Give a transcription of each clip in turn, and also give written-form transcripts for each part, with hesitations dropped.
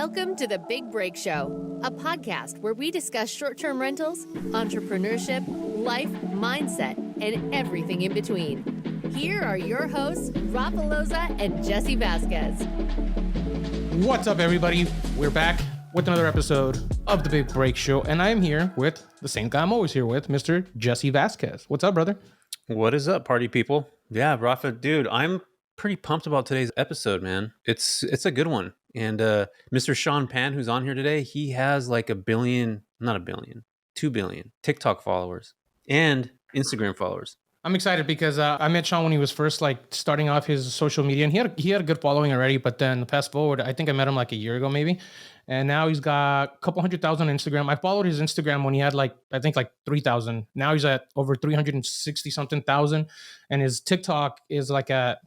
Welcome to The Big Break Show, a podcast where we discuss short-term rentals, entrepreneurship, life, mindset, and everything in between. Here are your hosts, Rafa and Jesse Vasquez. What's up, everybody? We're back with another episode of The Big Break Show, and I'm here with the same guy I'm always here with, Mr. Jesse Vasquez. What's up, brother? What is up, party people? Yeah, Rafa, dude, I'm pretty pumped about today's episode, man. It's a good one. And Mr. Sean Pan, who's on here today, he has like 2 billion TikTok followers and Instagram followers. I'm excited because I met Sean when he was first starting off his social media, and he had a good following already. But then fast forward, I think I met him like a year ago, maybe, and now he's got a couple 100,000 on Instagram. I followed his Instagram when he had I think 3,000. Now he's at over 360 something thousand, and his TikTok is like at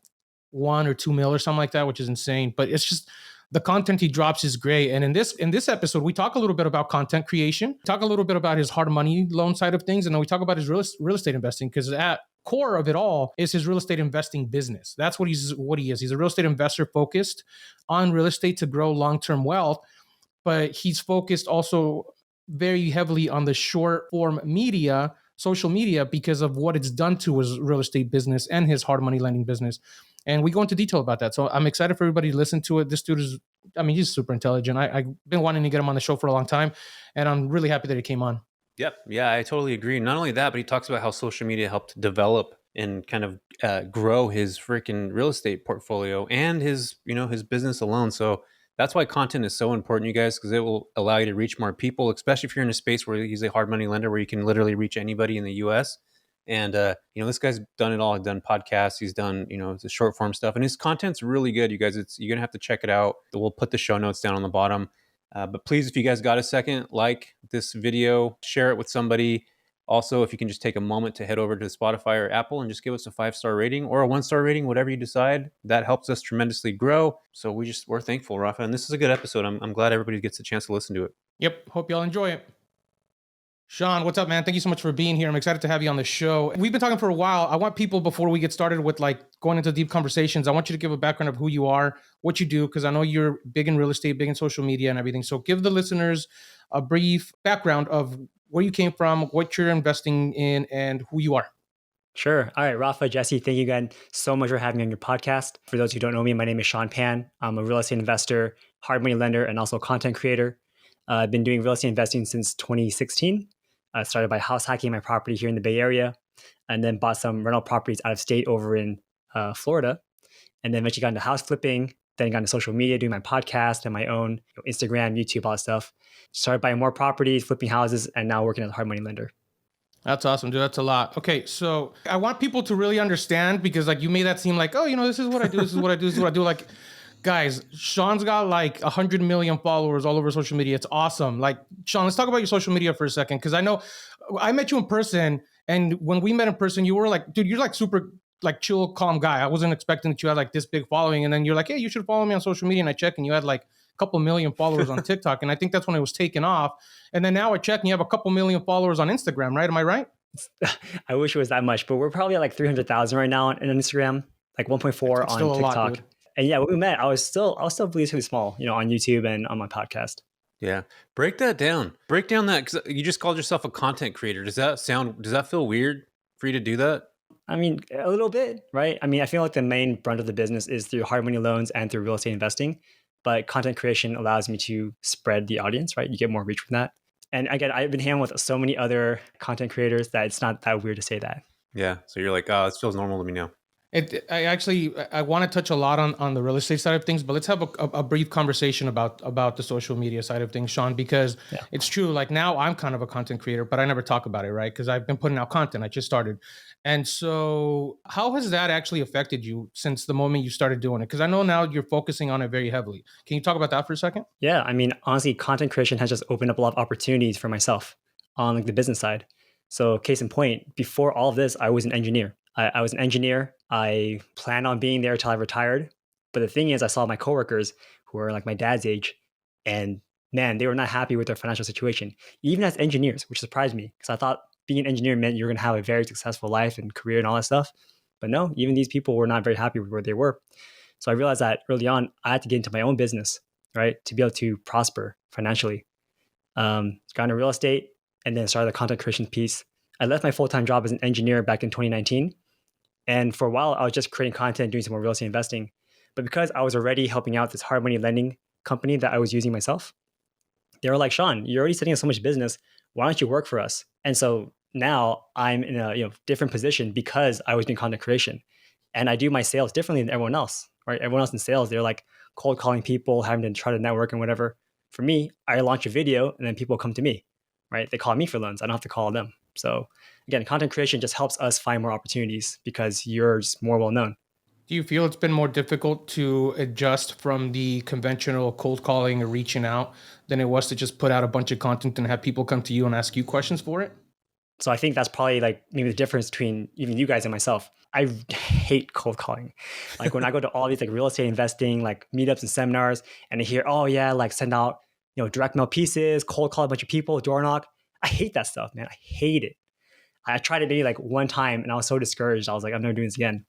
1 or 2 mil or something like that, which is insane. But it's just the content he drops is great. And in this episode, we talk a little bit about content creation, talk a little bit about his hard money loan side of things, and then we talk about his real estate investing, because at core of it all is his real estate investing business. That's what he is. He's a real estate investor focused on real estate to grow long-term wealth, but he's focused also very heavily on the short form media, social media, because of what it's done to his real estate business and his hard money lending business. And we go into detail about that. So I'm excited for everybody to listen to it. This dude he's super intelligent. I've been wanting to get him on the show for a long time, and I'm really happy that he came on. Yep. Yeah, I totally agree. Not only that, but he talks about how social media helped develop and kind of grow his freaking real estate portfolio and his business alone. So that's why content is so important, you guys, because it will allow you to reach more people, especially if you're in a space where he's a hard money lender where you can literally reach anybody in the US. And, this guy's done it all. He's done podcasts. He's done, the short form stuff. And his content's really good, you guys. You're going to have to check it out. We'll put the show notes down on the bottom. But please, if you guys got a second, like this video, share it with somebody. Also, if you can just take a moment to head over to Spotify or Apple and just give us a 5-star rating or a 1-star rating, whatever you decide, that helps us tremendously grow. So we're thankful, Rafa. And this is a good episode. I'm glad everybody gets a chance to listen to it. Yep. Hope y'all enjoy it. Sean, what's up, man? Thank you so much for being here. I'm excited to have you on the show. We've been talking for a while. I want people, before we get started with going into deep conversations, I want you to give a background of who you are, what you do, because I know you're big in real estate, big in social media and everything. So give the listeners a brief background of where you came from, what you're investing in, and who you are. Sure. All right, Rafa, Jesse, thank you again so much for having me on your podcast. For those who don't know me, my name is Sean Pan. I'm a real estate investor, hard money lender, and also content creator. I've been doing real estate investing since 2016. I started by house hacking my property here in the Bay Area, and then bought some rental properties out of state over in Florida, and then eventually got into house flipping, then got into social media, doing my podcast and my own Instagram, YouTube, all that stuff. Started buying more properties, flipping houses, and now working as a hard money lender. That's awesome, dude. That's a lot. Okay, so I want people to really understand, because you made that seem like, oh, this is what I do, this is what I do, this is what I do. Guys, Sean's got 100 million followers all over social media. It's awesome. Sean, let's talk about your social media for a second, because I know I met you in person, and when we met in person, you were dude, you're super chill, calm guy. I wasn't expecting that you had this big following, and then you're hey, you should follow me on social media, and I check, and you had a couple million followers on TikTok, and I think that's when it was taken off. And then now I check, and you have a couple million followers on Instagram, right? Am I right? I wish it was that much, but we're probably at 300,000 right now on Instagram, 1.4 on still TikTok. A lot, dude. And yeah, when we met, I was still relatively small, on YouTube and on my podcast. Yeah. Break that down. Break down that, because you just called yourself a content creator. Does that feel weird for you to do that? I mean, a little bit, right? I mean, I feel like the main brunt of the business is through hard money loans and through real estate investing, but content creation allows me to spread the audience, right? You get more reach from that. And again, I've been hanging with so many other content creators that it's not that weird to say that. Yeah. So you're oh, this feels normal to me now. I want to touch a lot on the real estate side of things, but let's have a brief conversation about the social media side of things, Sean, because It's true. Now I'm kind of a content creator, but I never talk about it, right? Because I've been putting out content. I just started. And so how has that actually affected you since the moment you started doing it? Because I know now you're focusing on it very heavily. Can you talk about that for a second? Yeah. I mean, honestly, content creation has just opened up a lot of opportunities for myself on the business side. So case in point, before all of this, I was an engineer. I was an engineer. I planned on being there till I retired. But the thing is, I saw my coworkers who were my dad's age, and man, they were not happy with their financial situation, even as engineers, which surprised me because I thought being an engineer meant you're going to have a very successful life and career and all that stuff. But no, even these people were not very happy with where they were. So I realized that early on, I had to get into my own business. right? To be able to prosper financially. Got into real estate and then started the content creation piece. I left my full-time job as an engineer back in 2019. And for a while, I was just creating content, doing some more real estate investing. But because I was already helping out this hard money lending company that I was using myself, they were like, Sean, you're already setting up so much business. Why don't you work for us? And so now I'm in a different position because I was doing content creation. And I do my sales differently than everyone else, right? Everyone else in sales, they're like cold calling people, having to try to network and whatever. For me, I launch a video and then people come to me, right? They call me for loans. I don't have to call them. So again, content creation just helps us find more opportunities because you're just more well known. Do you feel it's been more difficult to adjust from the conventional cold calling or reaching out than it was to just put out a bunch of content and have people come to you and ask you questions for it? So I think that's probably like maybe the difference between even you guys and myself. I hate cold calling. Like when I go to all these like real estate investing, like meetups and seminars, and I hear, oh yeah, like send out, direct mail pieces, cold call a bunch of people, door knock. I hate that stuff, man. I hate it. I tried it maybe like one time and I was so discouraged. I was like, I'm never doing this again.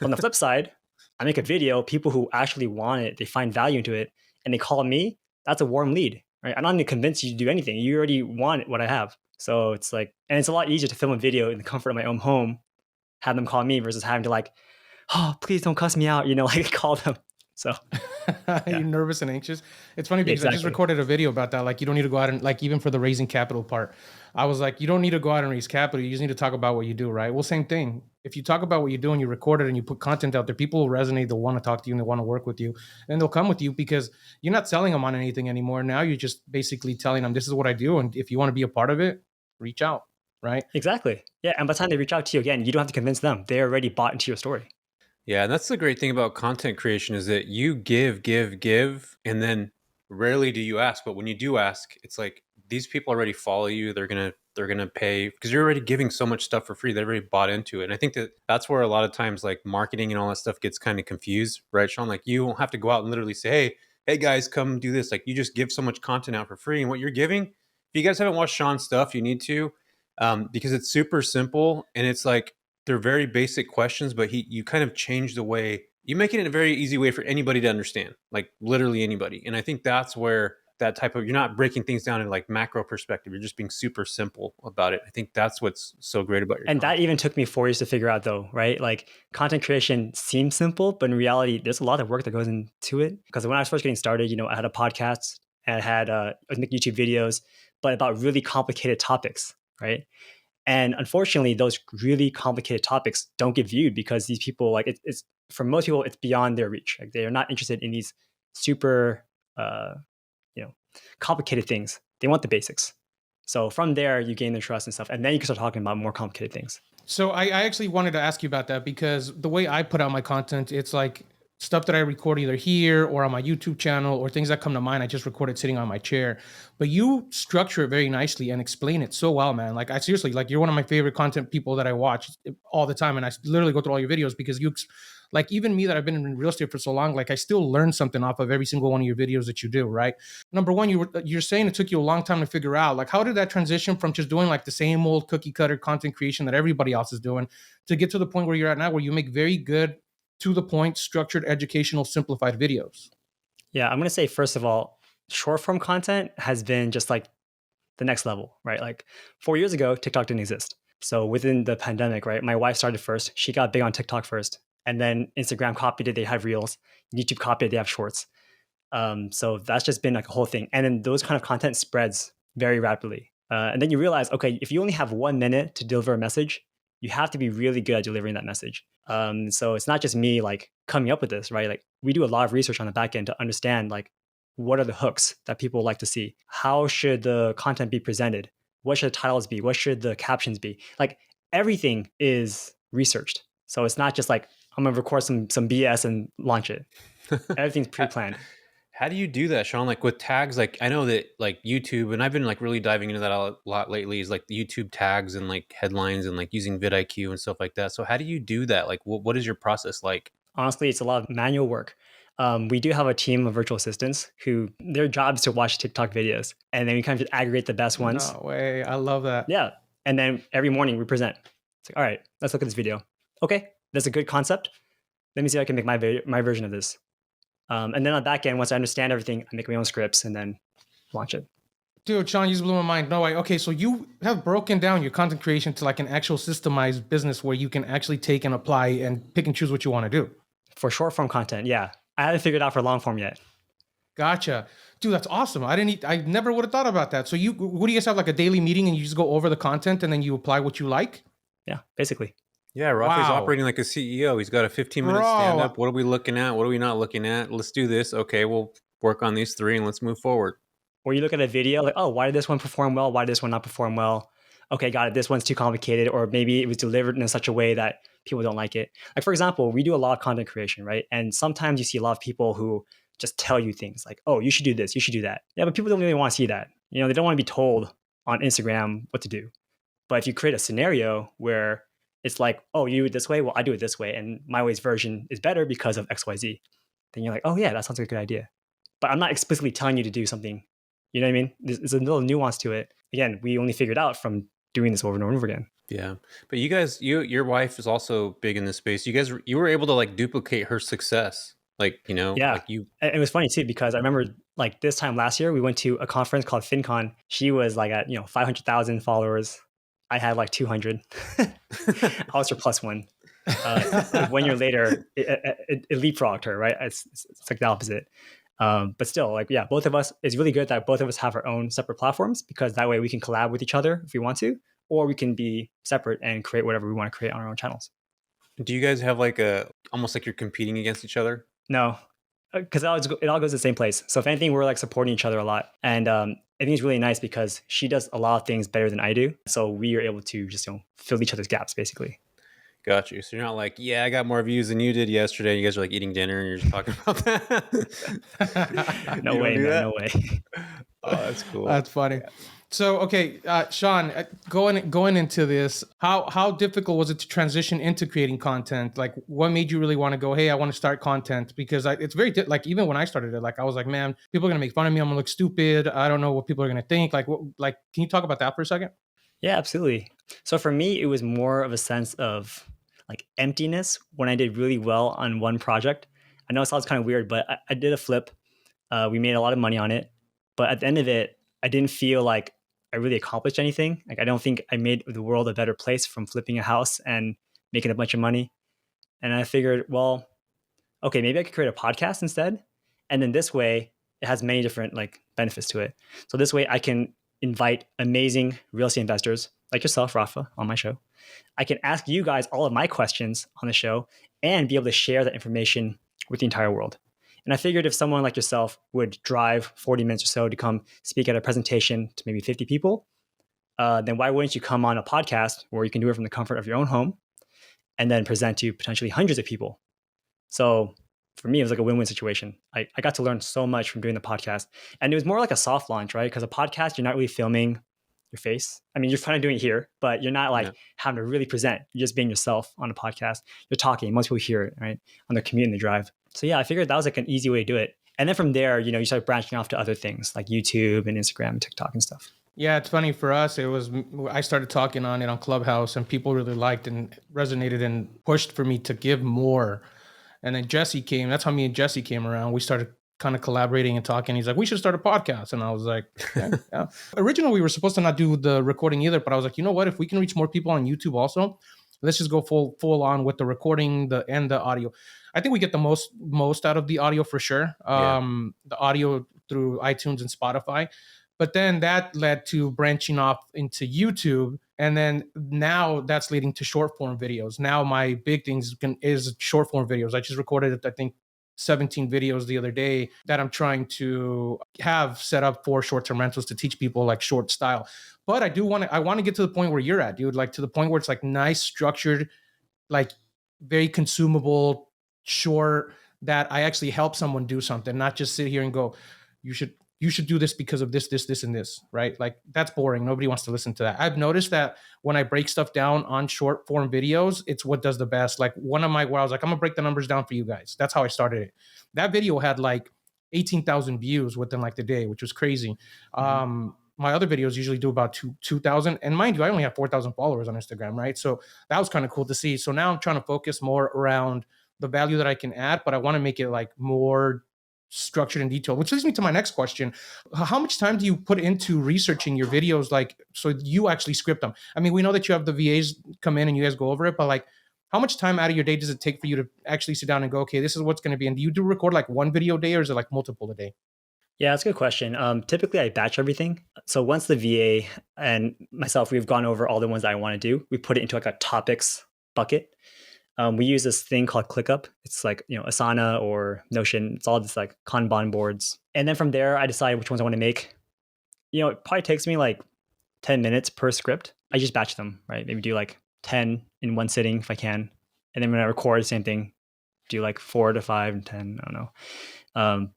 On the flip side, I make a video, people who actually want it, they find value into it, and they call me. That's a warm lead, right? I don't need to convince you to do anything. You already want what I have. So it's like, and it's a lot easier to film a video in the comfort of my own home, have them call me versus having to like, oh, please don't cuss me out, like call them. So You're nervous and anxious. It's funny because I just recorded a video about that. Like, you don't need to go out and like, even for the raising capital part, I was like, you don't need to go out and raise capital. You just need to talk about what you do, right? Well, same thing. If you talk about what you do and you record it and you put content out there, people will resonate. They'll want to talk to you and they want to work with you, and they'll come with you because you're not selling them on anything anymore. Now you're just basically telling them, this is what I do. And if you want to be a part of it, reach out, right? Exactly. Yeah. And by the time they reach out to you again, you don't have to convince them. They already bought into your story. Yeah, and that's the great thing about content creation is that you give, and then rarely do you ask. But when you do ask, it's like these people already follow you. They're gonna pay because you're already giving so much stuff for free. They already bought into it. And I think that's where a lot of times like marketing and all that stuff gets kind of confused, right, Sean? Like you don't have to go out and literally say, hey guys, come do this. Like you just give so much content out for free, and what you're giving. If you guys haven't watched Sean's stuff, you need to, because it's super simple and it's like. They're very basic questions, but you kind of change the way you make it a very easy way for anybody to understand, like literally anybody. And I think that's where that type of, you're not breaking things down in like macro perspective. You're just being super simple about it. I think that's what's so great about your And content. that even took me 4 years to figure out though, right? Like content creation seems simple, but in reality, there's a lot of work that goes into it. Because when I was first getting started, I had a podcast and I had I make YouTube videos, but about really complicated topics, right? And unfortunately, those really complicated topics don't get viewed because these people, like it's for most people, it's beyond their reach. Like they are not interested in these super, complicated things. They want the basics. So from there, you gain their trust and stuff, and then you can start talking about more complicated things. So I actually wanted to ask you about that because the way I put out my content, it's like stuff that I record either here or on my YouTube channel or things that come to mind. I just record it sitting on my chair, but you structure it very nicely and explain it so well, man. Like I seriously, like you're one of my favorite content people that I watch all the time. And I literally go through all your videos because like even me that I've been in real estate for so long, like I still learn something off of every single one of your videos that you do, right? Number one, you're saying it took you a long time to figure out, like how did that transition from just doing like the same old cookie cutter content creation that everybody else is doing to get to the point where you're at now, where you make very good, to the point, structured, educational, simplified videos? Yeah, I'm going to say, first of all, short form content has been just like the next level, right? Like 4 years ago, TikTok didn't exist. So within the pandemic, right, my wife started first. She got big on TikTok first. And then Instagram copied it. They have Reels. YouTube copied it. They have Shorts. So that's just been like a whole thing. And then those kind of content spreads very rapidly. And then you realize, okay, if you only have 1 minute to deliver a message, you have to be really good at delivering that message. So it's not just me like coming up with this, right? Like we do a lot of research on the back end to understand like what are the hooks that people like to see? How should the content be presented? What should the titles be? What should the captions be? Like everything is researched. So it's not just like I'm gonna record some BS and launch it. Everything's pre-planned. How do you do that, Sean? Like with tags, like I know that like YouTube, and I've been like really diving into that a lot lately, is like the YouTube tags and like headlines and like using vidIQ and stuff like that. So how do you do that? Like what is your process like? Honestly, it's a lot of manual work. We do have a team of virtual assistants who their job is to watch TikTok videos, and then we kind of just aggregate the best ones. No way. I love that. Yeah. And then every morning we present. It's like, all right, let's look at this video. Okay, that's a good concept. Let me see if I can make my version of this. And then on the back end, once I understand everything, I make my own scripts and then launch it. Dude, Sean, you just blew my mind. No way. Okay, so you have broken down your content creation to like an actual systemized business where you can actually take and apply and pick and choose what you want to do. For short form content, yeah. I haven't figured it out for long form yet. Gotcha. Dude, that's awesome. I never would have thought about that. So what do you guys have, like a daily meeting and you just go over the content and then you apply what you like? Yeah, basically. Yeah, Rafa's Wow. operating like a CEO. He's got a 15-minute Bro. stand-up. What are we looking at? What are we not looking at? Let's do this. Okay, we'll work on these 3 and let's move forward. Or you look at a video like, oh, why did this one perform well? Why did this one not perform well? Okay, got it. This one's too complicated, or maybe it was delivered in such a way that people don't like it. Like, for example, we do a lot of content creation, right? And sometimes you see a lot of people who just tell you things like, oh, you should do this, you should do that. Yeah, but people don't really want to see that. You know, they don't want to be told on Instagram what to do. But if you create a scenario where it's like, oh, you do it this way, well, I do it this way, and my way's version is better because of XYZ, then you're like, oh yeah, that sounds like a good idea. But I'm not explicitly telling you to do something. You know what I mean? There's a little nuance to it. Again, we only figured out from doing this over and over again. Yeah. But you guys, your wife is also big in this space. You were able to like duplicate her success. Like, you know, Yeah. like you. And it was funny too, because I remember like this time last year, we went to a conference called FinCon. She was like at, 500,000 followers. I had like 200. I was her plus one. Like 1 year later, it leapfrogged her, right? It's like the opposite. But still, like, yeah, both of us, it's really good that both of us have our own separate platforms, because that way we can collab with each other if we want to, or we can be separate and create whatever we want to create on our own channels. Do you guys have like almost like you're competing against each other? No, because it all goes to the same place. So if anything, we're like supporting each other a lot. And I think it's really nice because she does a lot of things better than I do. So we are able to just, fill each other's gaps, basically. Got you. So you're not like, yeah, I got more views than you did yesterday. You guys are like eating dinner and you're just talking about that. No way, man, no way. Oh, that's cool. That's funny. So, okay, Sean, going into this, how difficult was it to transition into creating content? Like, what made you really want to go, hey, I want to start content? Because it's very, like, even when I started it, like, I was like, man, people are going to make fun of me. I'm going to look stupid. I don't know what people are going to think. Like, can you talk about that for a second? Yeah, absolutely. So for me, it was more of a sense of like emptiness when I did really well on one project. I know it sounds kind of weird, but I did a flip. We made a lot of money on it. But at the end of it, I didn't feel like I really accomplished anything. Like, I don't think I made the world a better place from flipping a house and making a bunch of money. And I figured, well, okay, maybe I could create a podcast instead. And then this way, it has many different like benefits to it. So this way I can invite amazing real estate investors like yourself, Rafa, on my show. I can ask you guys all of my questions on the show and be able to share that information with the entire world. And I figured if someone like yourself would drive 40 minutes or so to come speak at a presentation to maybe 50 people, then why wouldn't you come on a podcast where you can do it from the comfort of your own home and then present to potentially hundreds of people? So for me, it was like a win-win situation. I got to learn so much from doing the podcast. And it was more like a soft launch, right? Because a podcast, you're not really filming your face. I mean, you're kind of doing it here, but you're not like having to really present. You're just being yourself on a podcast. You're talking. Most people hear it, right? On their commute and the drive. So yeah, I figured that was like an easy way to do it. And then from there, you start branching off to other things like YouTube and Instagram and TikTok and stuff. Yeah, it's funny for us. I started talking on it on Clubhouse and people really liked and resonated and pushed for me to give more. And then Jesse came. That's how me and Jesse came around. We started kind of collaborating and talking. He's like, we should start a podcast. And I was like, yeah. Originally, we were supposed to not do the recording either, but I was like, you know what? If we can reach more people on YouTube also, let's just go full on with the recording and the audio. I think we get the most out of the audio for sure. The audio through iTunes and Spotify. But then that led to branching off into YouTube. And then now that's leading to short form videos. Now my big thing is short form videos. I just recorded, I think, 17 videos the other day that I'm trying to have set up for short-term rentals to teach people like short style. But I want to get to the point where you're at, dude, like to the point where it's like nice, structured, like very consumable, short, that I actually help someone do something, not just sit here and go, you should do this because of this, and this, right? Like that's boring. Nobody wants to listen to that. I've noticed that when I break stuff down on short form videos, it's what does the best. Like where I was like, I'm gonna break the numbers down for you guys. That's how I started it. That video had like 18,000 views within like the day, which was crazy. Mm-hmm. My other videos usually do about 2,000. And mind you, I only have 4,000 followers on Instagram, right? So that was kind of cool to see. So now I'm trying to focus more around the value that I can add, but I want to make it like more structured and detailed, which leads me to my next question. How much time do you put into researching your videos, like, so you actually script them? I mean, we know that you have the VAs come in and you guys go over it, but like, how much time out of your day does it take for you to actually sit down and go, okay, this is what's going to be? And do you record like one video a day, or is it like multiple a day? Yeah, that's a good question. Typically, I batch everything. So once the VA and myself, we've gone over all the ones that I want to do, we put it into like a topics bucket. We use this thing called ClickUp. It's like, Asana or Notion. It's all just like Kanban boards. And then from there, I decide which ones I want to make. It probably takes me like 10 minutes per script. I just batch them, right? Maybe do like 10 in one sitting if I can. And then when I record, same thing, do like 4 to 5 and 10. I don't know.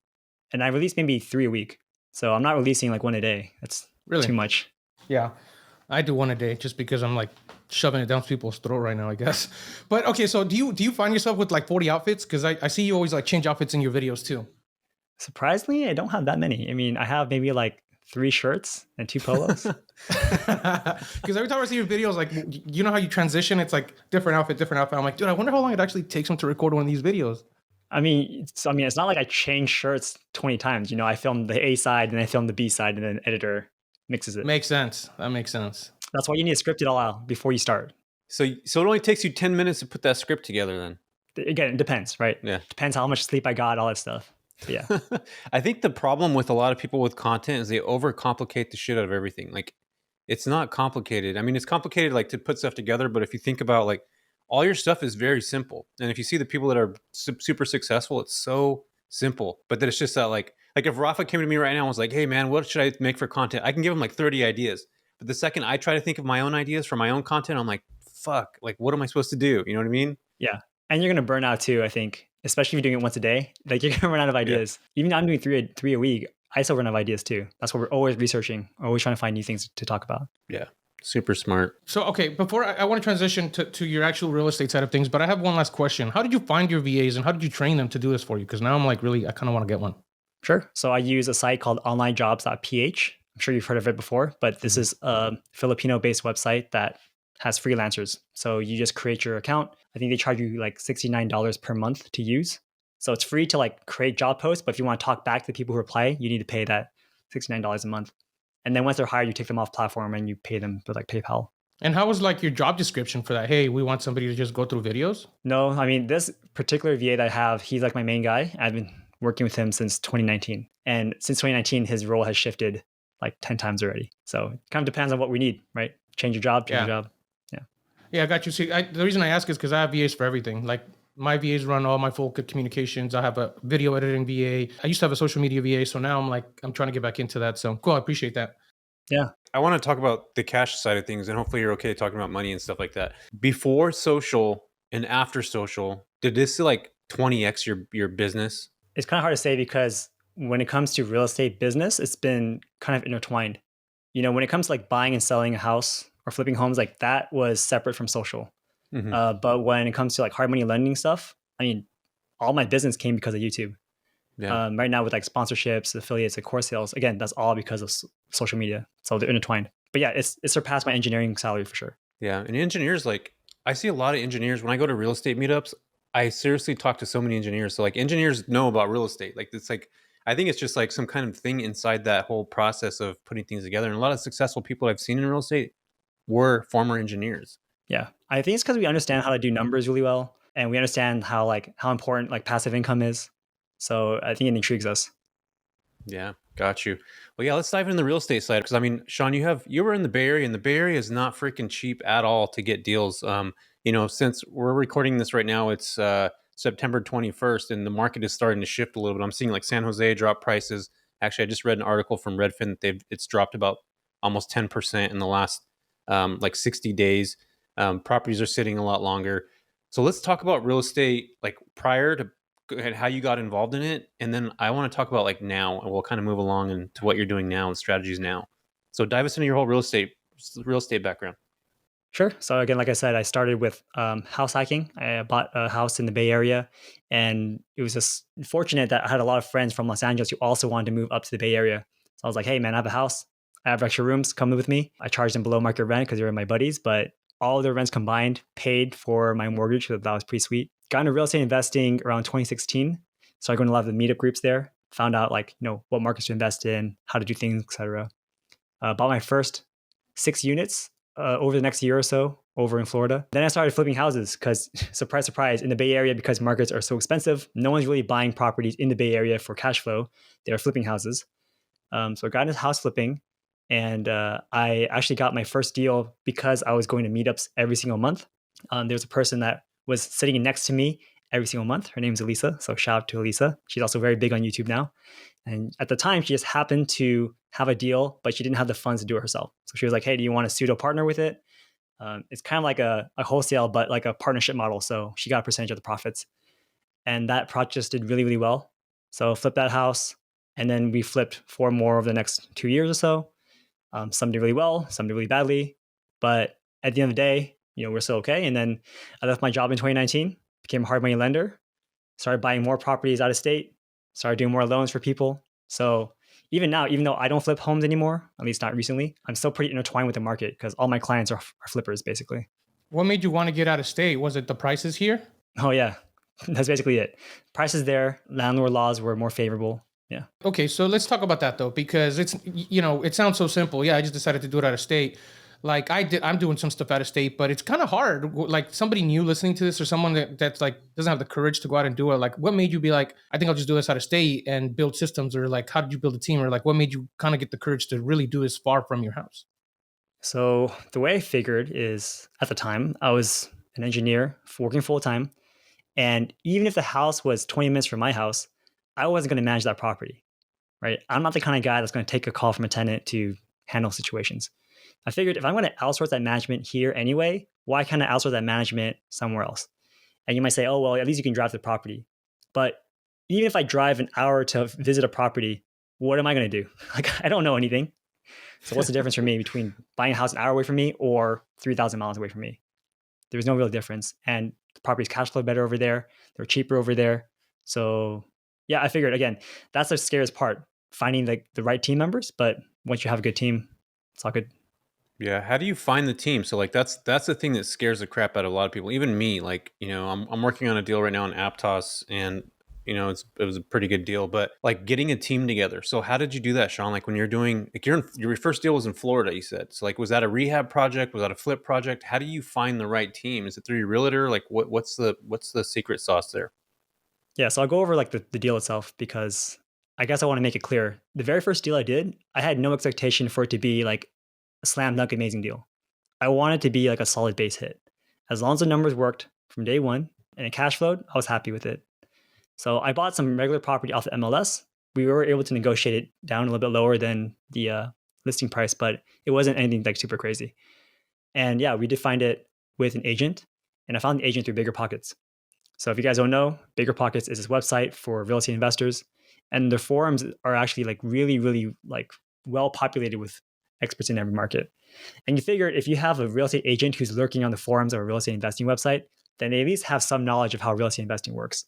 And I release maybe 3 a week. So I'm not releasing like one a day. That's Really? too much. Yeah, I do one a day just because I'm like shoving it down people's throat right now, I guess. But okay, so do you find yourself with like 40 outfits? Because I see you always like change outfits in your videos too. Surprisingly, I don't have that many. I mean, I have maybe like 3 shirts and 2 polos. Because every time I see your videos, like, you know how you transition? It's like different outfit. I'm like, dude, I wonder how long it actually takes him to record one of these videos. I mean, it's not like I change shirts 20 times. I film the A side and I film the B side, and then editor mixes it. Makes sense. That makes sense. That's why you need to script it all out before you start. So it only takes you 10 minutes to put that script together then? Again, it depends, right? Yeah. Depends how much sleep I got, all that stuff. But yeah. I think the problem with a lot of people with content is they overcomplicate the shit out of everything. Like, it's not complicated. I mean, it's complicated like to put stuff together, but if you think about like all your stuff is very simple. And if you see the people that are super successful, it's so simple. But then it's just that like if Rafa came to me right now and was like, hey man, what should I make for content? I can give him like 30 ideas. But the second I try to think of my own ideas for my own content, I'm like, fuck, like what am I supposed to do? You know what I mean? Yeah. And you're going to burn out too, I think, especially if you're doing it once a day. Like you're going to run out of ideas. Yeah. Even though I'm doing three a week, I still run out of ideas too. That's what we're always researching, always trying to find new things to talk about. Yeah. Super smart. So, okay, before I want to transition to your actual real estate side of things, but I have one last question. How did you find your VAs and how did you train them to do this for you? Because now I'm like, really, I kind of want to get one. Sure. So I use a site called onlinejobs.ph. I'm sure you've heard of it before, but this is a Filipino-based website that has freelancers. So you just create your account. I think they charge you like $69 per month to use. So it's free to like create job posts, but if you want to talk back to the people who reply, you need to pay that $69 a month. And then once they're hired, you take them off platform and you pay them with like PayPal. And how was like your job description for that? Hey, we want somebody to just go through videos? No, I mean, this particular VA that I have, he's like my main guy. I've been working with him since 2019. And since 2019, his role has shifted like 10 times already. So it kind of depends on what we need, right? Change your job. Yeah. Yeah, I got you. See, the reason I ask is because I have VAs for everything. Like my VAs run all my full communications. I have a video editing VA. I used to have a social media VA. So now I'm trying to get back into that. So cool. I appreciate that. Yeah. I want to talk about the cash side of things, and hopefully you're okay talking about money and stuff like that. Before social and after social, did this like 20x your business? It's kind of hard to say because when it comes to real estate business, it's been kind of intertwined. When it comes to like buying and selling a house or flipping homes, like that was separate from social. Mm-hmm. But when it comes to like hard money lending stuff, I mean, all my business came because of YouTube. Yeah. Right now with like sponsorships, affiliates, and course sales, again, that's all because of social media. So they're intertwined. But yeah, it's surpassed my engineering salary for sure. Yeah. And engineers, like I see a lot of engineers when I go to real estate meetups, I seriously talk to so many engineers. So like engineers know about real estate. Like it's like, I think it's just like some kind of thing inside that whole process of putting things together. And a lot of successful people I've seen in real estate were former engineers. Yeah. I think it's because we understand how to do numbers really well. And we understand how important like passive income is. So I think it intrigues us. Yeah, got you. Well, yeah, let's dive into the real estate side. Because I mean, Sean, you were in the Bay Area, and the Bay Area is not freaking cheap at all to get deals. Since we're recording this right now, it's September 21st, and the market is starting to shift a little bit. I'm seeing like San Jose drop prices. Actually, I just read an article from Redfin that it's dropped about almost 10% in the last 60 days. Properties are sitting a lot longer. So let's talk about real estate like prior to and how you got involved in it. And then I want to talk about like now, and we'll kind of move along into what you're doing now and strategies now. So dive us into your whole real estate background. Sure. So again, like I said, I started with house hacking. I bought a house in the Bay Area, and it was just fortunate that I had a lot of friends from Los Angeles who also wanted to move up to the Bay Area. So I was like, hey man, I have a house. I have extra rooms. Come live with me. I charged them below market rent because they were my buddies, but all their rents combined paid for my mortgage. So that was pretty sweet. Got into real estate investing around 2016. Started going to a lot of the meetup groups there. found out like, what markets to invest in, how to do things, etc. Bought my first 6 units over the next year or so over in Florida. Then I started flipping houses because, surprise, surprise, in the Bay Area, because markets are so expensive, no one's really buying properties in the Bay Area for cash flow. They're flipping houses. So I got into house flipping, and I actually got my first deal because I was going to meetups every single month. There was a person that was sitting next to me every single month. Her name's Elisa. So shout out to Elisa. She's also very big on YouTube now. And at the time, she just happened to have a deal, but she didn't have the funds to do it herself. So she was like, hey, do you want a pseudo partner with it? It's kind of like a wholesale, but like a partnership model. So she got a percentage of the profits. And that project just did really, really well. So flipped that house. And then we flipped 4 more over the next 2 years or so. Some did really well, some did really badly. But at the end of the day, we're still okay. And then I left my job in 2019, became a hard money lender, started buying more properties out of state, started doing more loans for people. So even now, even though I don't flip homes anymore, at least not recently, I'm still pretty intertwined with the market because all my clients are flippers, basically. What made you want to get out of state? Was it the prices here? Oh, yeah. That's basically it. Prices there, landlord laws were more favorable. Yeah. Okay, so let's talk about that though, because it's, it sounds so simple. Yeah, I just decided to do it out of state. Like I'm doing some stuff out of state, but it's kind of hard. Like somebody new listening to this or someone that's like doesn't have the courage to go out and do it. Like what made you be like, I think I'll just do this out of state and build systems, or like, how did you build a team, or like what made you kind of get the courage to really do this far from your house? So the way I figured is at the time I was an engineer working full time. And even if the house was 20 minutes from my house, I wasn't going to manage that property, right? I'm not the kind of guy that's going to take a call from a tenant to handle situations. I figured if I'm going to outsource that management here anyway, why can't I outsource that management somewhere else? And you might say, oh, well, at least you can drive the property. But even if I drive an hour to visit a property, what am I going to do? Like, I don't know anything. So what's the difference for me between buying a house an hour away from me or 3,000 miles away from me? There was no real difference. And the property's cash flow better over there. They're cheaper over there. So yeah, I figured, again, that's the scariest part, finding the right team members. But once you have a good team, it's all good. Yeah, how do you find the team? So like that's the thing that scares the crap out of a lot of people, even me. Like, I'm working on a deal right now in Aptos, and it was a pretty good deal, but like getting a team together. So how did you do that, Sean? Like when you're doing, like your first deal was in Florida, you said. So like, was that a rehab project? Was that a flip project? How do you find the right team? Is it through your realtor? Like what's the secret sauce there? Yeah, so I'll go over like the deal itself because I guess I want to make it clear. The very first deal I did, I had no expectation for it to be like a slam dunk amazing deal. I wanted to be like a solid base hit. As long as the numbers worked from day one and it cash flowed, I was happy with it. So I bought some regular property off the MLS. We were able to negotiate it down a little bit lower than the listing price, but it wasn't anything like super crazy. And yeah, we did find it with an agent, and I found the agent through Bigger Pockets. So if you guys don't know, Bigger Pockets is this website for real estate investors, and their forums are actually like really, really like well populated with experts in every market. And you figure if you have a real estate agent who's lurking on the forums of a real estate investing website, then they at least have some knowledge of how real estate investing works.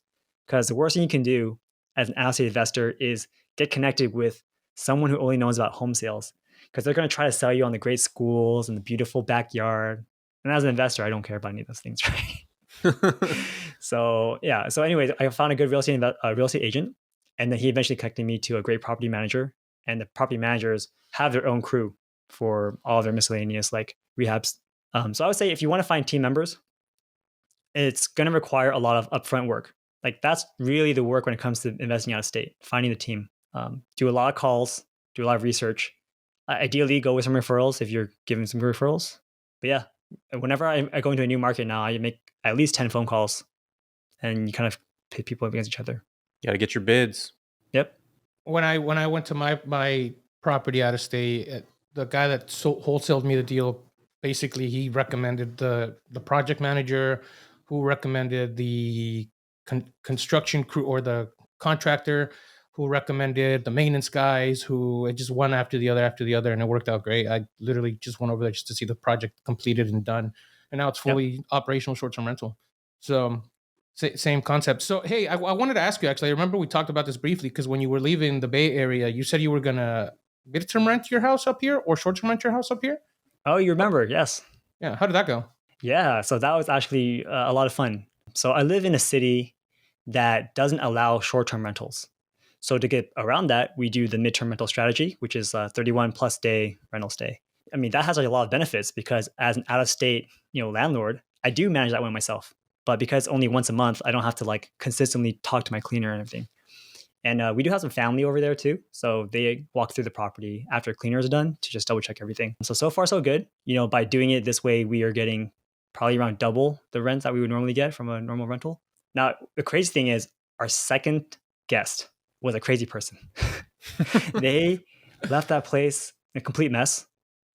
Because the worst thing you can do as an out-of-state investor is get connected with someone who only knows about home sales, because they're going to try to sell you on the great schools and the beautiful backyard. And as an investor, I don't care about any of those things, right? So yeah. So anyways, I found a good real estate agent, and then he eventually connected me to a great property manager. And the property managers have their own crew for all their miscellaneous like rehabs. So I would say if you want to find team members, it's going to require a lot of upfront work. Like that's really the work when it comes to investing out of state, finding the team. Do a lot of calls, do a lot of research. Ideally, go with some referrals if you're giving some referrals. But yeah, whenever I go into a new market now, I make at least 10 phone calls, and you kind of pit people up against each other. You got to get your bids. Yep. When I went to my property out of state, the guy that wholesaled me the deal, basically he recommended the project manager, who recommended the construction crew or the contractor, who recommended the maintenance guys, who it just one after the other, and it worked out great. I literally just went over there just to see the project completed and done, and now it's fully operational short-term rental. So same concept. So hey, I wanted to ask you, actually, I remember we talked about this briefly, because when you were leaving the Bay Area, you said you were gonna mid-term rent your house up here or short-term rent your house up here. Oh, you remember? Yes. Yeah. How did that go? Yeah. So that was actually a lot of fun. So I live in a city that doesn't allow short-term rentals. So to get around that, we do the midterm rental strategy, which is a 31 plus day rental stay. I mean, that has like a lot of benefits because as an out-of-state, landlord, I do manage that one myself. But because only once a month, I don't have to like consistently talk to my cleaner and everything. And we do have some family over there too. So they walk through the property after cleaners are done to just double check everything. So far, so good. By doing it this way, we are getting probably around double the rent that we would normally get from a normal rental. Now, the crazy thing is our second guest was a crazy person. They left that place in a complete mess.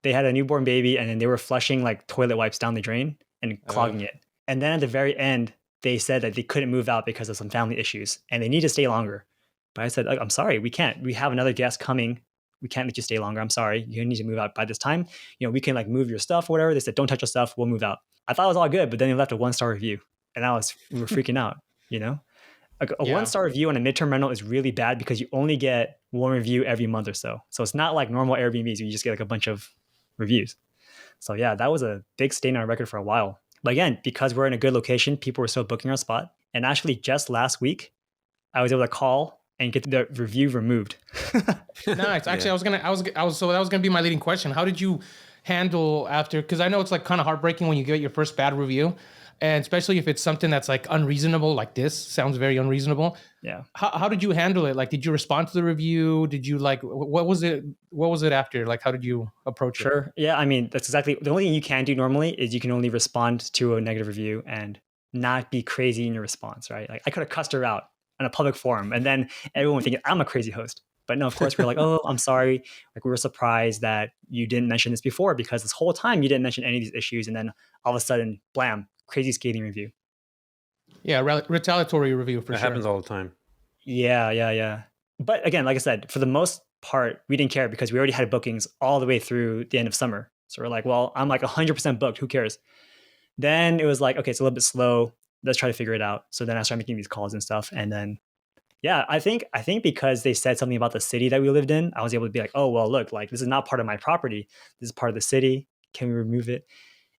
They had a newborn baby and then they were flushing like toilet wipes down the drain and clogging it. And then at the very end, they said that they couldn't move out because of some family issues and they need to stay longer. But I said, I'm sorry, we can't. We have another guest coming. We can't let you stay longer. I'm sorry. You need to move out by this time. We can like move your stuff or whatever. They said, don't touch your stuff. We'll move out. I thought it was all good, but then they left a 1-star review. And we were freaking out, Like a 1-star review on a midterm rental is really bad because you only get one review every month or so. So it's not like normal Airbnbs where you just get like a bunch of reviews. So yeah, that was a big stain on our record for a while. But again, because we're in a good location, people were still booking our spot. And actually just last week, I was able to call and get the review removed. Nice. Actually, so that was gonna be my leading question. How did you handle after? Because I know it's like kind of heartbreaking when you get your first bad review, and especially if it's something that's like unreasonable, like this sounds very unreasonable. Yeah. How did you handle it? Like, did you respond to the review? Did you like what was it? What was it after? Like, how did you approach it? Sure. Yeah. I mean, that's exactly the only thing you can do normally is you can only respond to a negative review and not be crazy in your response, right? Like I could have cussed her out on a public forum and then everyone would think I'm a crazy host. But no, of course we're like, oh, I'm sorry. Like we were surprised that you didn't mention this before because this whole time you didn't mention any of these issues. And then all of a sudden, blam, crazy scathing review. Yeah, retaliatory review for sure. That happens all the time. Yeah. But again, like I said, for the most part, we didn't care because we already had bookings all the way through the end of summer. So we're like, well, I'm like 100% booked. Who cares? Then it was like, okay, it's a little bit slow. Let's try to figure it out. So then I started making these calls and stuff. And then, yeah, I think because they said something about the city that we lived in, I was able to be like, oh, well, look, like this is not part of my property. This is part of the city. Can we remove it?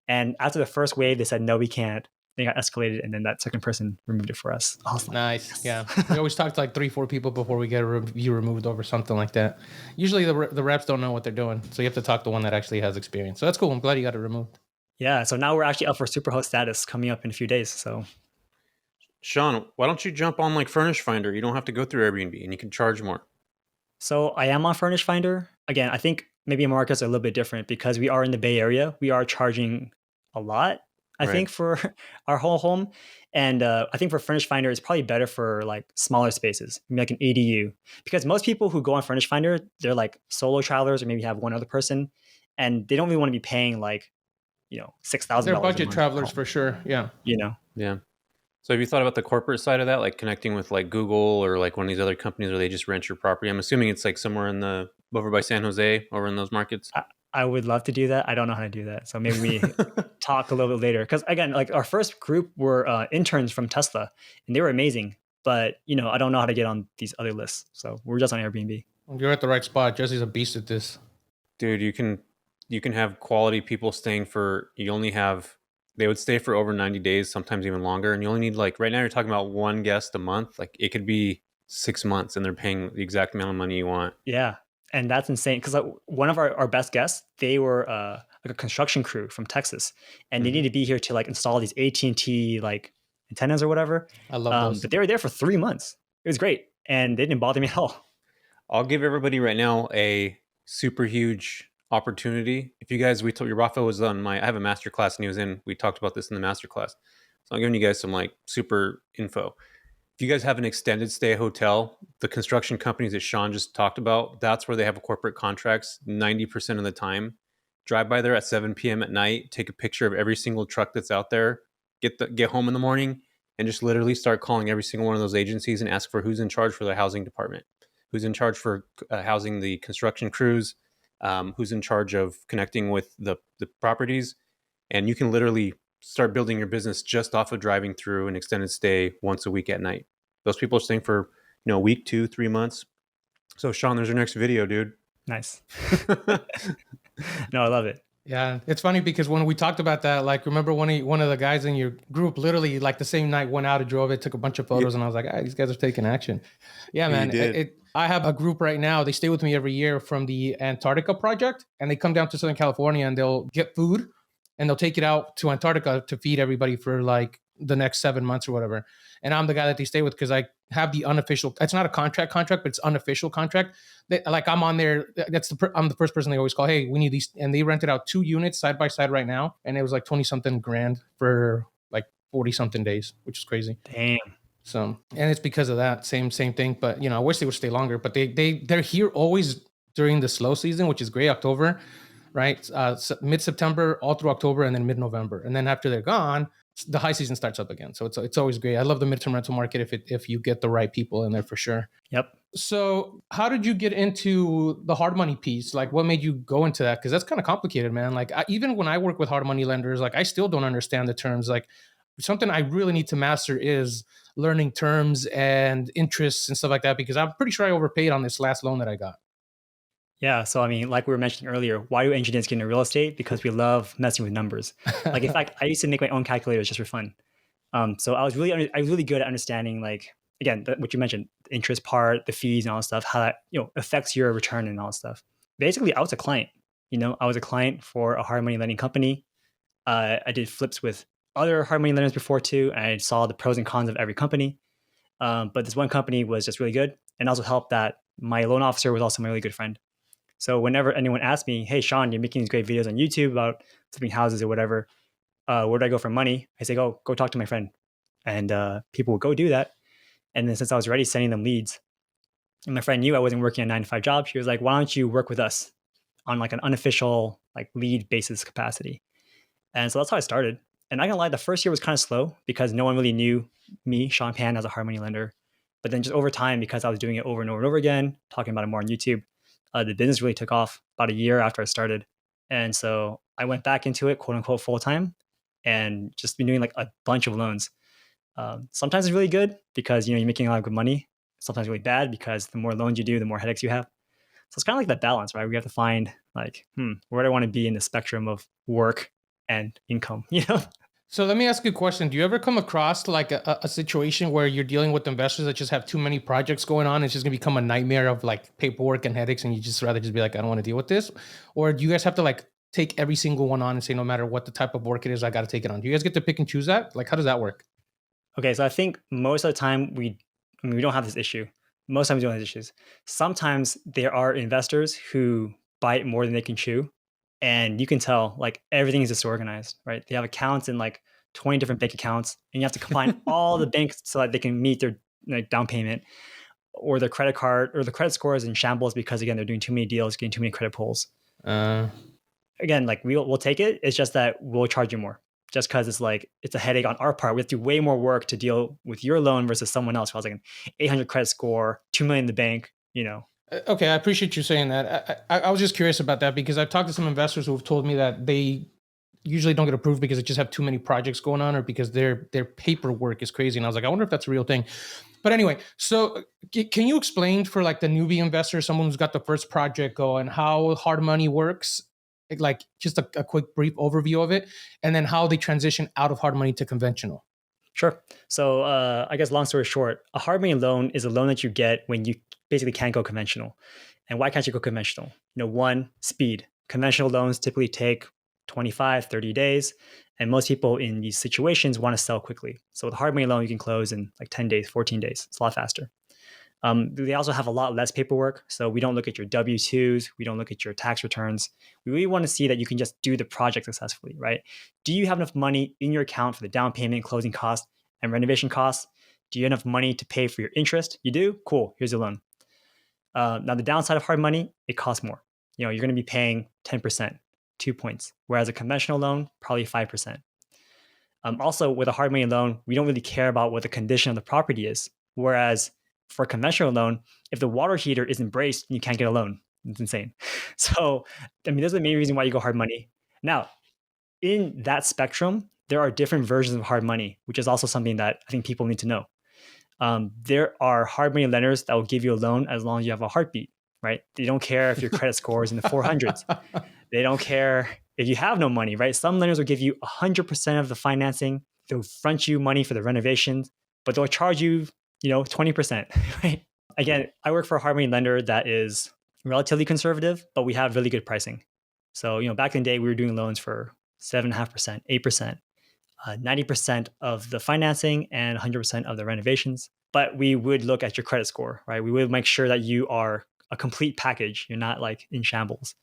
And after the first wave, they said, no, we can't. They got escalated. And then that second person removed it for us. I was like, nice. Yeah. We always talk to like 3-4 people before we get a review removed over something like that. Usually the reps don't know what they're doing. So you have to talk to one that actually has experience. So that's cool. I'm glad you got it removed. Yeah. So now we're actually up for superhost status coming up in a few days. So Sean, why don't you jump on like Furnish Finder? You don't have to go through Airbnb and you can charge more. So I am on Furnish Finder. Again, I think maybe markets are a little bit different because we are in the Bay Area. We are charging a lot, I think, for our whole home. And I think for Furnish Finder, it's probably better for like smaller spaces, maybe like an ADU. Because most people who go on Furnish Finder, they're like solo travelers or maybe have one other person. And they don't really want to be paying like, $6,000. They're budget travelers for sure. Yeah. Yeah. So have you thought about the corporate side of that, like connecting with like Google or like one of these other companies where they just rent your property? I'm assuming it's like somewhere over by San Jose, over in those markets. I would love to do that. I don't know how to do that. So maybe we talk a little bit later. Because again, like our first group were interns from Tesla and they were amazing. But, I don't know how to get on these other lists. So we're just on Airbnb. You're at the right spot. Jesse's a beast at this. Dude, you can have quality people staying they would stay for over 90 days, sometimes even longer. And you only need like, right now you're talking about one guest a month. Like it could be 6 months and they're paying the exact amount of money you want. Yeah. And that's insane. Because like, one of our best guests, they were like a construction crew from Texas. And they need to be here to like install these AT&T like antennas or whatever. I love those. But they were there for 3 months. It was great. And they didn't bother me at all. I'll give everybody right now a super huge opportunity. If you guys, Rafa was on I have a master class and he was we talked about this in the master class. So I'm giving you guys some like super info. If you guys have an extended stay hotel, the construction companies that Sean just talked about, that's where they have corporate contracts 90% of the time. Drive by there at 7 p.m. at night, take a picture of every single truck that's out there, get home in the morning and just literally start calling every single one of those agencies and ask for who's in charge for the housing department, who's in charge for housing the construction crews, who's in charge of connecting with the properties. And you can literally start building your business just off of driving through an extended stay once a week at night. Those people are staying for, a week, 2-3 months. So Sean, there's your next video, dude. Nice. No, I love it. Yeah, it's funny because when we talked about that, like, remember one of the guys in your group literally like the same night went out and drove it, took a bunch of photos, and I was like, these guys are taking action. Yeah, He man. did. I have a group right now. They stay with me every year from the Antarctica project, and they come down to Southern California and they'll get food and they'll take it out to Antarctica to feed everybody for like the next 7 months or whatever. And I'm the guy that they stay with because I have the unofficial. It's not a contract, but it's unofficial contract. Like I'm on there. I'm the first person they always call. Hey, we need these, and they rented out 2 units side by side right now, and it was like 20 something grand for like 40 something days, which is crazy. Damn. So, and it's because of that same thing. But I wish they would stay longer. But they're here always during the slow season, which is great. October, right? Mid September all through October, and then mid November, and then after they're gone, the high season starts up again. So it's always great. I love the midterm rental market if you get the right people in there for sure. Yep. So how did you get into the hard money piece? Like, what made you go into that? Because that's kind of complicated, man. Like, even when I work with hard money lenders, like I still don't understand the terms. Like, something I really need to master is learning terms and interests and stuff like that, because I'm pretty sure I overpaid on this last loan that I got. Yeah. So, I mean, like we were mentioning earlier, why do engineers get into real estate? Because we love messing with numbers. Like, in fact, I used to make my own calculators just for fun. So I was really good at understanding, like, again, what you mentioned, the interest part, the fees and all that stuff, how that, affects your return and all that stuff. Basically, I was a client. I was a client for a hard money lending company. I did flips with other hard money lenders before too. And I saw the pros and cons of every company. But this one company was just really good, and also helped that my loan officer was also my really good friend. So whenever anyone asked me, "Hey, Sean, you're making these great videos on YouTube about flipping houses or whatever, where do I go for money?" I say, go talk to my friend. And people would go do that. And then since I was already sending them leads, and my friend knew I wasn't working a 9 to 5 job, she was like, "Why don't you work with us on like an unofficial like lead basis capacity?" And so that's how I started. And I can lie, the first year was kind of slow because no one really knew me, Sean Pan, as a hard money lender. But then just over time, because I was doing it over and over and over again, talking about it more on YouTube, the business really took off about a year after I started. And so I went back into it, quote unquote, full time, and just been doing like a bunch of loans. Sometimes it's really good because you're making a lot of good money. Sometimes really bad because the more loans you do, the more headaches you have. So it's kind of like that balance, right? We have to find like, where do I want to be in the spectrum of work and income? So let me ask you a question. Do you ever come across like a situation where you're dealing with investors that just have too many projects going on? It's just gonna become a nightmare of like paperwork and headaches, and you just rather just be like, I don't want to deal with this? Or do you guys have to like take every single one on and say, no matter what the type of work it is, I got to take it on? Do you guys get to pick and choose that? Like, how does that work? Okay, so I think most of the time we don't have this issue. Most times we don't have issues. Sometimes there are investors who bite more than they can chew. And you can tell like everything is disorganized, right? They have accounts in like 20 different bank accounts, and you have to combine all the banks so that they can meet their down payment, or their credit card or the credit score is in shambles because again, they're doing too many deals, getting too many credit pulls. Again, like we'll take it. It's just that we'll charge you more just because it's a headache on our part. We have to do way more work to deal with your loan versus someone else who has like an 800 credit score, 2 million in the bank, Okay, I appreciate you saying that. I was just curious about that because I've talked to some investors who have told me that they usually don't get approved because they just have too many projects going on, or because their paperwork is crazy. And I was like, I wonder if that's a real thing. But anyway, so can you explain for like the newbie investor, someone who's got the first project going, how hard money works? Like just a quick brief overview of it, and then how they transition out of hard money to conventional. Sure. So I guess long story short, a hard money loan is a loan that you get when you basically can't go conventional. And why can't you go conventional? One, speed. Conventional loans typically take 25, 30 days. And most people in these situations want to sell quickly. So with a hard money loan, you can close in like 10 days, 14 days. It's a lot faster. They also have a lot less paperwork. So we don't look at your W-2s. We don't look at your tax returns. We really want to see that you can just do the project successfully, right? Do you have enough money in your account for the down payment, closing costs, and renovation costs? Do you have enough money to pay for your interest? You do? Cool. Here's your loan. Now, the downside of hard money, it costs more. You're going to be paying 10%, 2 points, whereas a conventional loan, probably 5%. Also, with a hard money loan, we don't really care about what the condition of the property is. Whereas for a conventional loan, if the water heater isn't braced, you can't get a loan. It's insane. So, those are the main reason why you go hard money. Now, in that spectrum, there are different versions of hard money, which is also something that I think people need to know. There are hard money lenders that will give you a loan as long as you have a heartbeat, right? They don't care if your credit score is in the 400s. They don't care if you have no money, right? Some lenders will give you 100% of the financing. They'll front you money for the renovations, but they'll charge you, 20%, right? Again, I work for a hard money lender that is relatively conservative, but we have really good pricing. So, back in the day, we were doing loans for 7.5%, 8%, 90% of the financing and 100% of the renovations. But we would look at your credit score, right? We would make sure that you are a complete package. You're not like in shambles.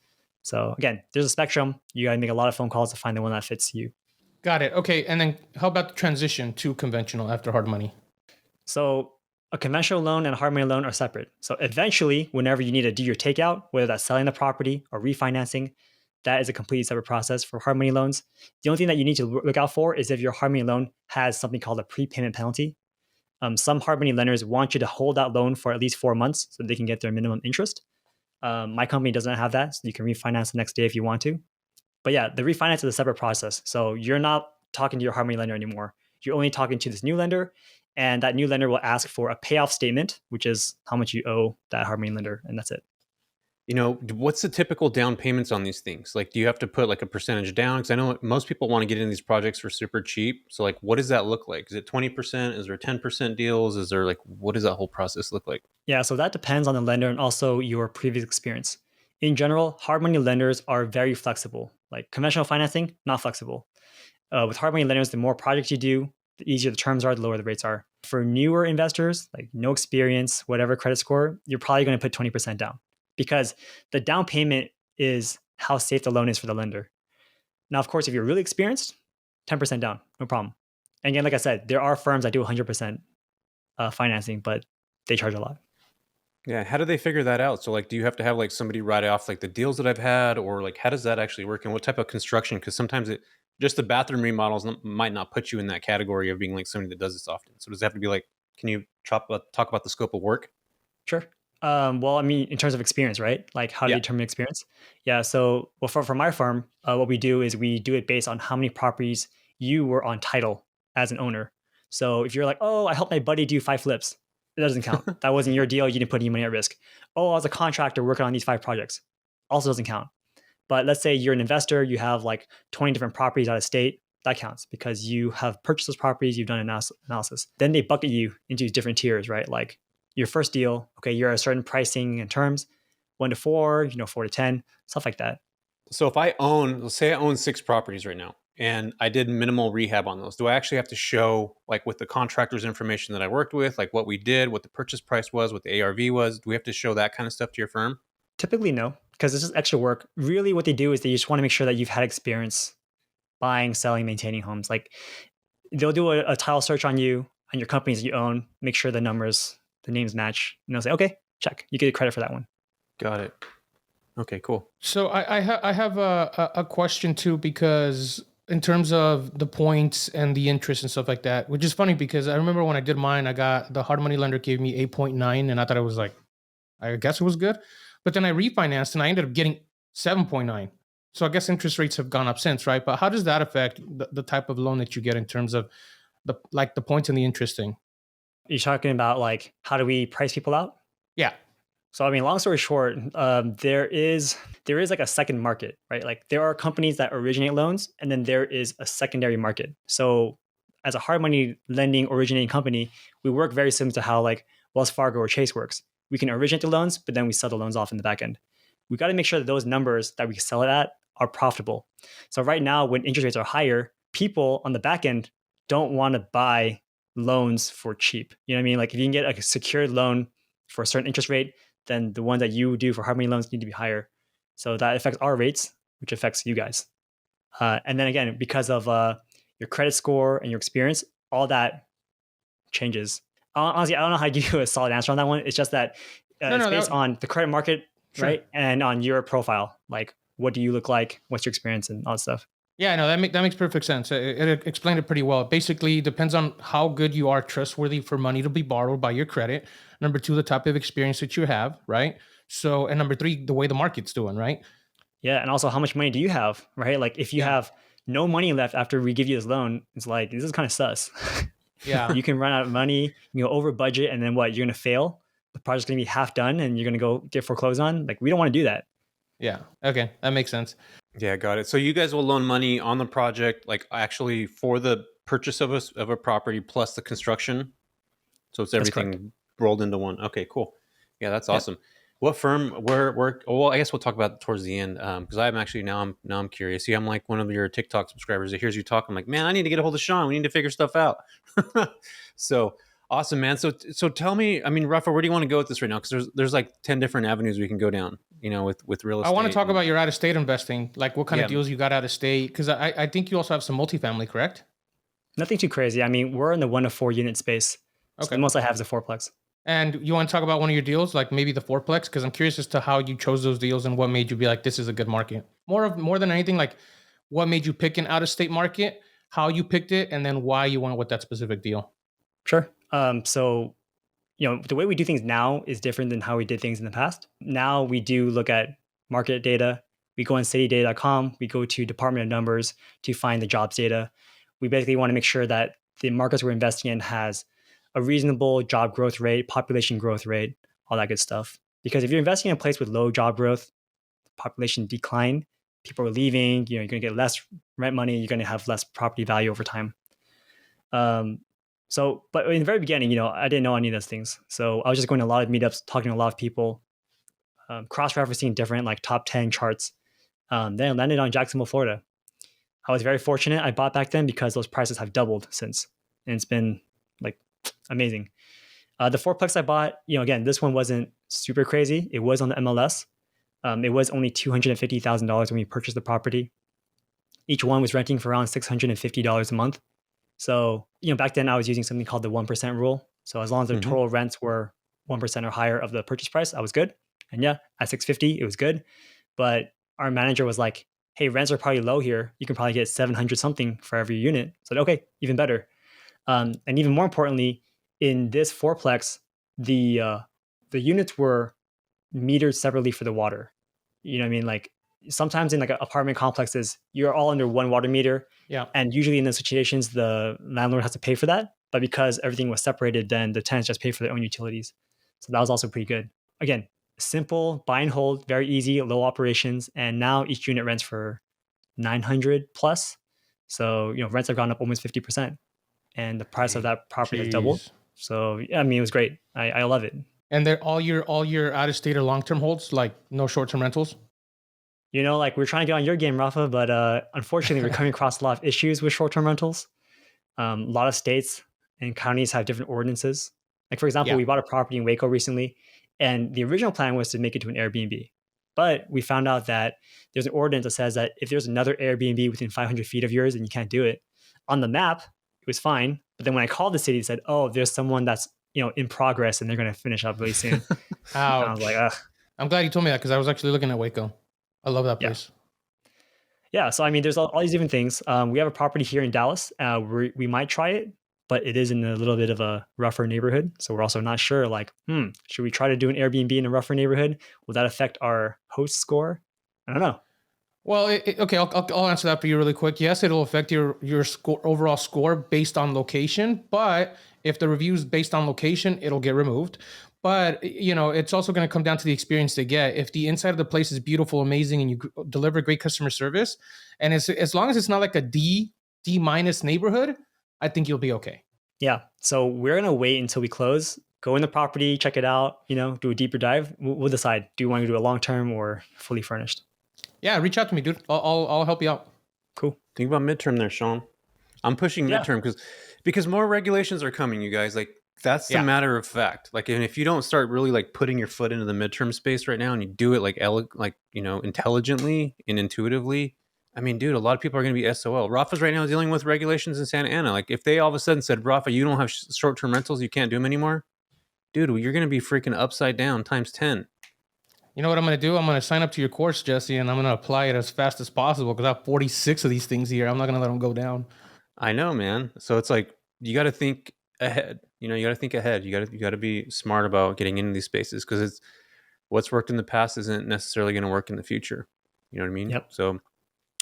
So again, there's a spectrum. You got to make a lot of phone calls to find the one that fits you. Got it. Okay. And then how about the transition to conventional after hard money? So a conventional loan and a hard money loan are separate. So eventually, whenever you need to do your takeout, whether that's selling the property or refinancing, that is a completely separate process for hard money loans. The only thing that you need to look out for is if your hard money loan has something called a prepayment penalty. Some hard money lenders want you to hold that loan for at least 4 months so they can get their minimum interest. My company doesn't have that, so you can refinance the next day if you want to. But yeah, the refinance is a separate process. So you're not talking to your hard money lender anymore. You're only talking to this new lender, and that new lender will ask for a payoff statement, which is how much you owe that hard money lender, and that's it. What's the typical down payments on these things? Like, do you have to put like a percentage down? Because I know most people want to get in these projects for super cheap. So like, what does that look like? Is it 20%? Is there 10% deals? Is there what does that whole process look like? Yeah, so that depends on the lender and also your previous experience. In general, hard money lenders are very flexible. Like conventional financing, not flexible. With hard money lenders, the more projects you do, the easier the terms are, the lower the rates are. For newer investors, like no experience, whatever credit score, you're probably going to put 20% down, because the down payment is how safe the loan is for the lender. Now, of course, if you're really experienced, 10% down, no problem. And again, like I said, there are firms that do 100% financing, but they charge a lot. Yeah. How do they figure that out? So like, do you have to have like somebody write off like the deals that I've had, or like, how does that actually work? And what type of construction? Because sometimes just the bathroom remodels might not put you in that category of being like somebody that does this often. So does it have to be like, can you talk about the scope of work? Sure. Well, I mean, in terms of experience, right? Like how do you determine experience? Yeah. So, well, for my firm, what we do is we do it based on how many properties you were on title as an owner. So if you're like, oh, I helped my buddy do 5 flips, it doesn't count. That wasn't your deal. You didn't put any money at risk. Oh, I was a contractor working on these 5 projects, also doesn't count. But let's say you're an investor, you have like 20 different properties out of state. That counts because you have purchased those properties, you've done analysis. Then they bucket you into different tiers, right? Like your first deal, okay, you're at a certain pricing and terms, 1 to 4, 4 to 10, stuff like that. So if let's say I own 6 properties right now and I did minimal rehab on those, do I actually have to show like with the contractor's information that I worked with, like what we did, what the purchase price was, what the ARV was? Do we have to show that kind of stuff to your firm? Typically, no, because this is extra work. Really what they do is they just want to make sure that you've had experience buying, selling, maintaining homes. Like they'll do a title search on you and your companies that you own, make sure the names match, and they'll say, okay, check. You get credit for that one. Got it. Okay, cool. So I have a question too, because in terms of the points and the interest and stuff like that, which is funny because I remember when I did mine, I got the hard money lender gave me 8.9 and I thought it was like, I guess it was good. But then I refinanced and I ended up getting 7.9. So I guess interest rates have gone up since, right? But how does that affect the type of loan that you get in terms of the points and the interest thing? You're talking about like, how do we price people out? Yeah. So, I mean, long story short, there is like a second market, right? Like there are companies that originate loans and then there is a secondary market. So as a hard money lending originating company, we work very similar to how like Wells Fargo or Chase works. We can originate the loans, but then we sell the loans off in the back end. We got to make sure that those numbers that we sell it at are profitable. So right now, when interest rates are higher, people on the back end don't want to buy loans for cheap. You know what I mean? Like if you can get a secured loan for a certain interest rate, then the ones that you do for hard money loans need to be higher. So that affects our rates, which affects you guys. And then again, because of your credit score and your experience, all that changes. Honestly, I don't know how to give you a solid answer on that one. It's just that it's based on the credit market, sure, right? And on your profile, like what do you look like? What's your experience and all that stuff? Yeah, no, that makes perfect sense. It explained it pretty well. Basically, depends on how good you are trustworthy for money to be borrowed by your credit. Number 2, the type of experience that you have, right? So, and number 3, the way the market's doing, right? Yeah, and also how much money do you have, right? Like if you have no money left after we give you this loan, it's like, this is kind of sus. Yeah. You can run out of money, over budget, and then what? You're going to fail. The project's going to be half done and you're going to go get foreclosed on. Like we don't want to do that. Yeah. Okay. That makes sense. Yeah, got it. So you guys will loan money on the project, like actually for the purchase of a property plus the construction. So it's That's correct. everything rolled into one. Okay, cool. Yeah, that's Yeah. awesome. What firm? Where? Well, I guess we'll talk about it towards the end because I'm actually now I'm curious. See, I'm like one of your TikTok subscribers that hears you talk. I'm like, man, I need to get a hold of Sean. We need to figure stuff out. So awesome, man. So tell me, I mean, Rafa, where do you want to go with this right now? Because there's like 10 different avenues we can go down. With real I estate. want to talk about your out of state investing, like what kind Yeah. of deals you got out of state, because I think you also have some multifamily, correct? Nothing too crazy. I mean, we're in the 1 to 4 unit space. So Okay. the most I have is a fourplex. And you want to talk about one of your deals, like maybe the fourplex, because I'm curious as to how you chose those deals and what made you be like, this is a good market. More than anything, like what made you pick an out of state market, how you picked it, and then why you went with that specific deal. Sure. So, the way we do things now is different than how we did things in the past. Now we do look at market data. We go on citydata.com. We go to Department of Numbers to find the jobs data. We basically want to make sure that the markets we're investing in has a reasonable job growth rate, population growth rate, all that good stuff. Because if you're investing in a place with low job growth, population decline, people are leaving, you're going to get less rent money, you're going to have less property value over time. But in the very beginning, I didn't know any of those things. So I was just going to a lot of meetups, talking to a lot of people, cross-referencing different like top 10 charts. Then I landed on Jacksonville, Florida. I was very fortunate. I bought back then because those prices have doubled since, and it's been like amazing. The fourplex I bought, again, this one wasn't super crazy. It was on the MLS. It was only $250,000 when we purchased the property. Each one was renting for around $650 a month. So, back then I was using something called the 1% rule. So as long as the total rents were 1% or higher of the purchase price, I was good. And yeah, at 650, it was good. But our manager was like, hey, rents are probably low here. You can probably get 700 something for every unit. So okay, even better. And even more importantly, in this fourplex, the units were metered separately for the water. You know what I mean? Like sometimes in like apartment complexes, you're all under one water meter. Yeah. And usually in those situations, the landlord has to pay for that. But because everything was separated, then the tenants just pay for their own utilities. So that was also pretty good. Again, simple, buy and hold, very easy, low operations. And now each unit rents for 900 plus. So, rents have gone up almost 50%. And the price of that property has doubled. So, yeah, I mean, it was great. I love it. And they're all your out of state or long term holds, like no short term rentals. Like we're trying to get on your game, Rafa, but unfortunately, we're coming across a lot of issues with short term rentals. A lot of states and counties have different ordinances. Like for example, we bought a property in Waco recently, and the original plan was to make it to an Airbnb. But we found out that there's an ordinance that says that if there's another Airbnb within 500 feet of yours, then you can't do it. On the map, it was fine. But then when I called the city, it said, oh, there's someone that's in progress and they're going to finish up really soon. I was like, ugh. I'm glad you told me that because I was actually looking at Waco. I love that place. Yeah. So, I mean, there's all these different things. We have a property here in Dallas. We might try it, but it is in a little bit of a rougher neighborhood. So we're also not sure, like, should we try to do an Airbnb in a rougher neighborhood? Will that affect our host score? I don't know. Well, okay, I'll answer that for you really quick. Yes, it'll affect your score, overall score based on location, but if the review's based on location, it'll get removed. But it's also going to come down to the experience they get. If the inside of the place is beautiful, amazing, and you deliver great customer service, and as long as it's not like a D minus neighborhood, I think you'll be okay. Yeah. So we're gonna wait until we close, go in the property, check it out. Do a deeper dive. We'll decide. Do you want to do a long term or fully furnished? Yeah, reach out to me, dude. I'll help you out. Cool. Think about midterm there, Sean. I'm pushing midterm because more regulations are coming, you guys. Like that's the matter of fact. Like, and if you don't start really like putting your foot into the midterm space right now, and you do it like intelligently and intuitively, I mean, dude, a lot of people are going to be SOL. Rafa's right now dealing with regulations in Santa Ana. Like, if they all of a sudden said, Rafa, you don't have short-term rentals, you can't do them anymore, dude, you're going to be freaking upside down times 10. You know what I'm going to do? I'm going to sign up to your course, Jesse, and I'm going to apply it as fast as possible because I have 46 of these things here. I'm not going to let them go down. I know, man. So it's like, you got to think ahead. You got to think ahead. You got to be smart about getting into these spaces because it's what's worked in the past isn't necessarily going to work in the future. You know what I mean? Yep. So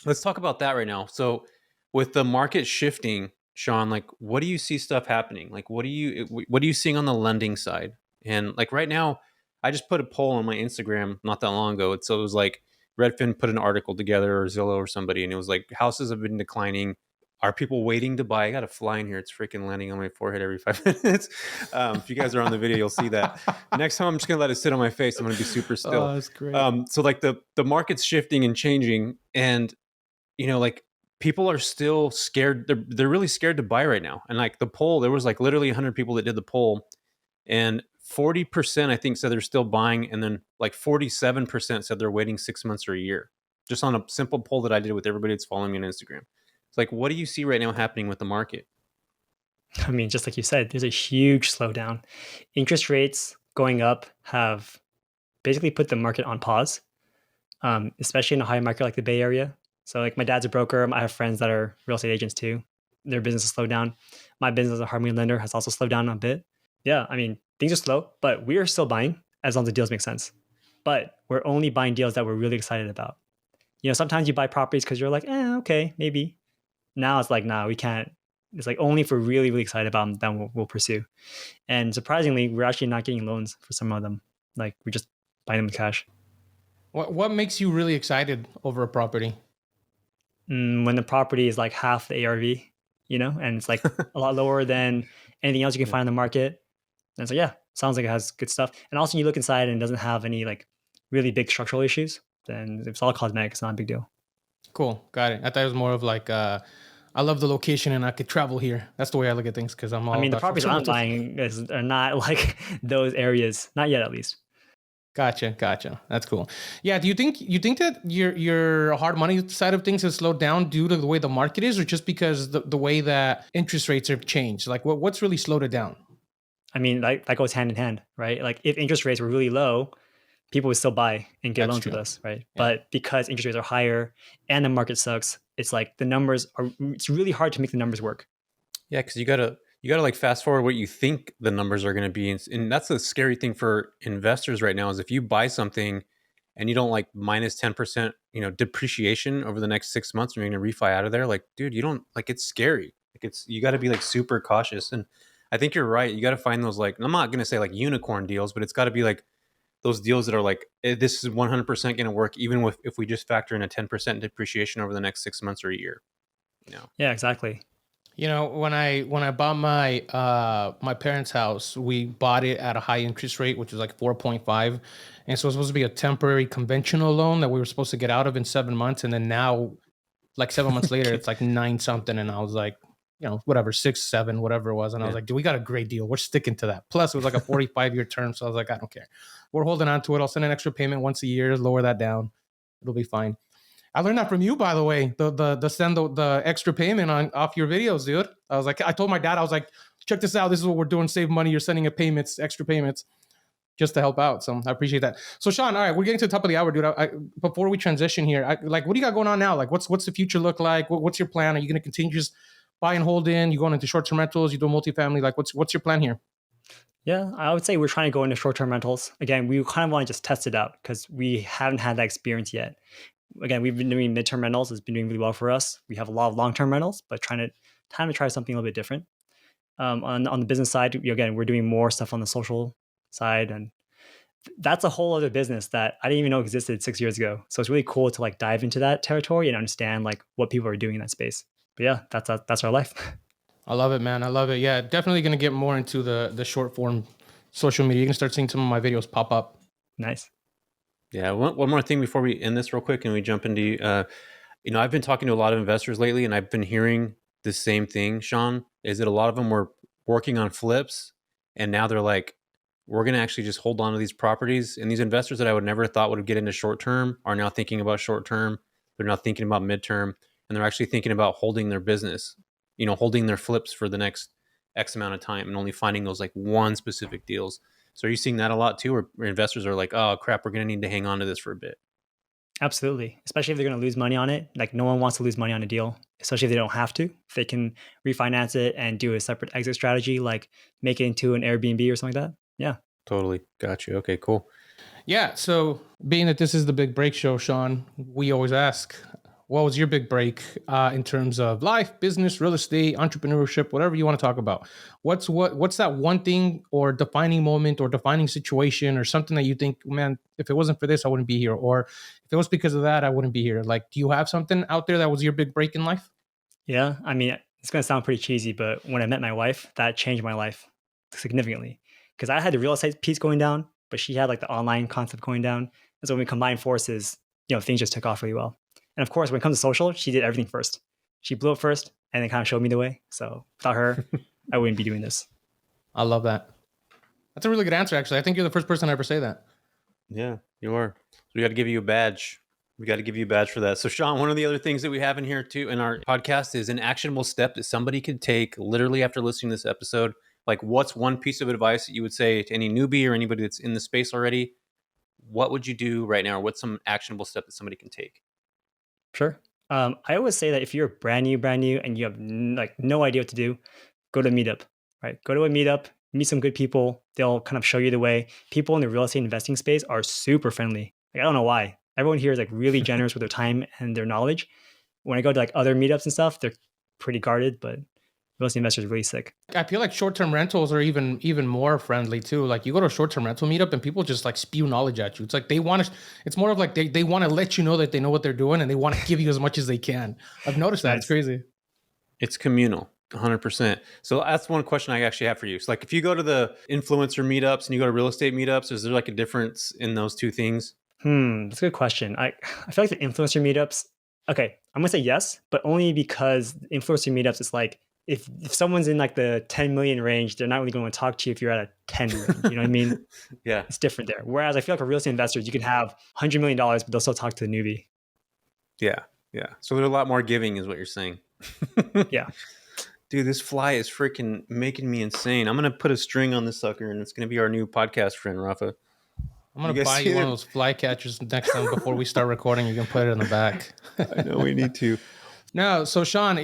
let's talk about that right now. So with the market shifting, Sean, like what do you see stuff happening? Like what are you seeing on the lending side? And like right now, I just put a poll on my Instagram not that long ago. So it was like, Redfin put an article together, or Zillow or somebody, and it was like, houses have been declining. Are people waiting to buy? I got a fly in here. It's freaking landing on my forehead every 5 minutes. If you guys are on the video, you'll see that. Next time, I'm just going to let it sit on my face. I'm going to be super still. Oh, that's great. So like the market's shifting and changing, and like people are still scared. They're really scared to buy right now. And like the poll, there was like literally 100 people that did the poll, and 40% I think said they're still buying, and then like 47% said they're waiting 6 months or a year. Just on a simple poll that I did with everybody that's following me on Instagram. It's like, what do you see right now happening with the market? I mean, just like you said, there's a huge slowdown. Interest rates going up have basically put the market on pause, especially in a high market like the Bay Area. So like my dad's a broker. I have friends that are real estate agents too. Their business has slowed down. My business as a hard money lender has also slowed down a bit. Yeah, I mean, things are slow, but we are still buying as long as the deals make sense. But we're only buying deals that we're really excited about. Sometimes you buy properties because you're like, okay, maybe. Now it's like, nah, we can't. It's like only if we're really, really excited about them, then we'll pursue. And surprisingly, we're actually not getting loans for some of them. Like we're just buying them with cash. What makes you really excited over a property? When the property is like half the ARV, and it's like a lot lower than anything else you can find on the market. And so, yeah, sounds like it has good stuff. And also you look inside and it doesn't have any like really big structural issues, then if it's all cosmetic, it's not a big deal. Cool. Got it. I thought it was more of like, I love the location and I could travel here. That's the way I look at things because I'm all the about properties I'm buying are not like those areas, not yet at least. Gotcha. That's cool. Yeah. Do you think that your hard money side of things has slowed down due to the way the market is, or just because the way that interest rates have changed? Like what's really slowed it down? I mean, that goes hand in hand, right? Like if interest rates were really low, people would still buy and get loans with us, right? Yeah. But because interest rates are higher and the market sucks, it's like it's really hard to make the numbers work. Yeah, because you gotta like fast forward what you think the numbers are going to be, and that's the scary thing for investors right now is if you buy something and you don't like minus 10% depreciation over the next 6 months, and you're going to refi out of there, like dude, you don't like, it's scary. Like you got to be like super cautious. And I think you're right. You got to find those, like, I'm not going to say like unicorn deals, but it's got to be like those deals that are like, this is 100% going to work even if we just factor in a 10% depreciation over the next 6 months or a year. Yeah, exactly. When I bought my parents' house, we bought it at a high interest rate, which was like 4.5. And so it was supposed to be a temporary conventional loan that we were supposed to get out of in 7 months. And then now, like 7 months later, it's like 9 something. And I was like, whatever, 6, 7, whatever it was. And I was like, dude, we got a great deal. We're sticking to that. Plus, it was like a 45-year term. So I was like, I don't care. We're holding on to it. I'll send an extra payment once a year, lower that down. It'll be fine. I learned that from you, by the way. The send the extra payment off your videos, dude. I was like, I told my dad, I was like, check this out. This is what we're doing. Save money. You're sending extra payments, just to help out. So I appreciate that. So Sean, all right, we're getting to the top of the hour, dude. Before we transition here, what do you got going on now? Like, what's the future look like? What's your plan? Are you going to continue just buy and hold in? You going into short-term rentals? You do multifamily? Like, what's your plan here? Yeah, I would say we're trying to go into short-term rentals. Again, we kind of want to just test it out because we haven't had that experience yet. Again, we've been doing midterm rentals. It's been doing really well for us. We have a lot of long-term rentals, but time to try something a little bit different. On the business side, again, we're doing more stuff on the social side, and that's a whole other business that I didn't even know existed 6 years ago. So it's really cool to like dive into that territory and understand like what people are doing in that space. But yeah, that's our life. I love it, man. I love it. Yeah, definitely going to get more into the short form social media. You can start seeing some of my videos pop up. Nice. Yeah. One more thing before we end this real quick and we jump into, I've been talking to a lot of investors lately and I've been hearing the same thing, Sean, is that a lot of them were working on flips and now they're like, we're going to actually just hold on to these properties. And these investors that I would never thought would get into short term are now thinking about short term. They're now thinking about midterm, and they're actually thinking about holding their business, holding their flips for the next X amount of time and only finding those like one specific deals. So are you seeing that a lot too, where investors are like, oh crap, we're going to need to hang on to this for a bit? Absolutely. Especially if they're going to lose money on it. Like no one wants to lose money on a deal, especially if they don't have to. If they can refinance it and do a separate exit strategy, like make it into an Airbnb or something like that. Yeah. Totally. Got you. Okay, cool. Yeah. So being that this is the Big Break Show, Sean, we always ask, what was your big break in terms of life, business, real estate, entrepreneurship, whatever you want to talk about? What's that one thing or defining moment or defining situation or something that you think, man, if it wasn't for this, I wouldn't be here, or if it was because of that, I wouldn't be here? Like, do you have something out there that was your big break in life? Yeah, I mean, it's gonna sound pretty cheesy, but when I met my wife, that changed my life significantly because I had the real estate piece going down, but she had like the online concept going down. And so when we combined forces, things just took off really well. And of course, when it comes to social, she did everything first. She blew up first and then kind of showed me the way. So without her, I wouldn't be doing this. I love that. That's a really good answer, actually. I think you're the first person to ever say that. Yeah, you are. We got to give you a badge. We got to give you a badge for that. So, Sean, one of the other things that we have in here too in our podcast is an actionable step that somebody could take literally after listening to this episode. Like, what's one piece of advice that you would say to any newbie or anybody that's in the space already? What would you do right now, or what's some actionable step that somebody can take? Sure. I always say that if you're brand new, and you have no idea what to do, go to a meetup, right? Go to a meetup, meet some good people. They'll kind of show you the way. People in the real estate investing space are super friendly. Like, I don't know why. Everyone here is like really generous with their time and their knowledge. When I go to like other meetups and stuff, they're pretty guarded, but real estate investors are really sick. I feel like short-term rentals are even more friendly too. Like, you go to a short-term rental meetup and people just like spew knowledge at you. It's like it's more of like they want to let you know that they know what they're doing and they want to give you as much as they can. I've noticed that. It's crazy. It's communal. 100%. So that's one question I actually have for you. So like, if you go to the influencer meetups and you go to real estate meetups, is there like a difference in those two things? That's a good question. I feel like the influencer meetups, okay, I'm gonna say yes, but only because influencer meetups is like, if someone's in like the 10 million range, they're not really going to talk to you if you're at a 10 million. You know what I mean? Yeah. It's different there. Whereas I feel like for real estate investors, you can have $100 million, but they'll still talk to the newbie. Yeah. Yeah. So there's a lot more giving is what you're saying. Yeah. Dude, this fly is freaking making me insane. I'm going to put a string on this sucker and it's going to be our new podcast friend, Rafa. I'm going to buy you one of those fly catchers next time before we start recording. You can put it in the back. I know we need to. No, so Sean,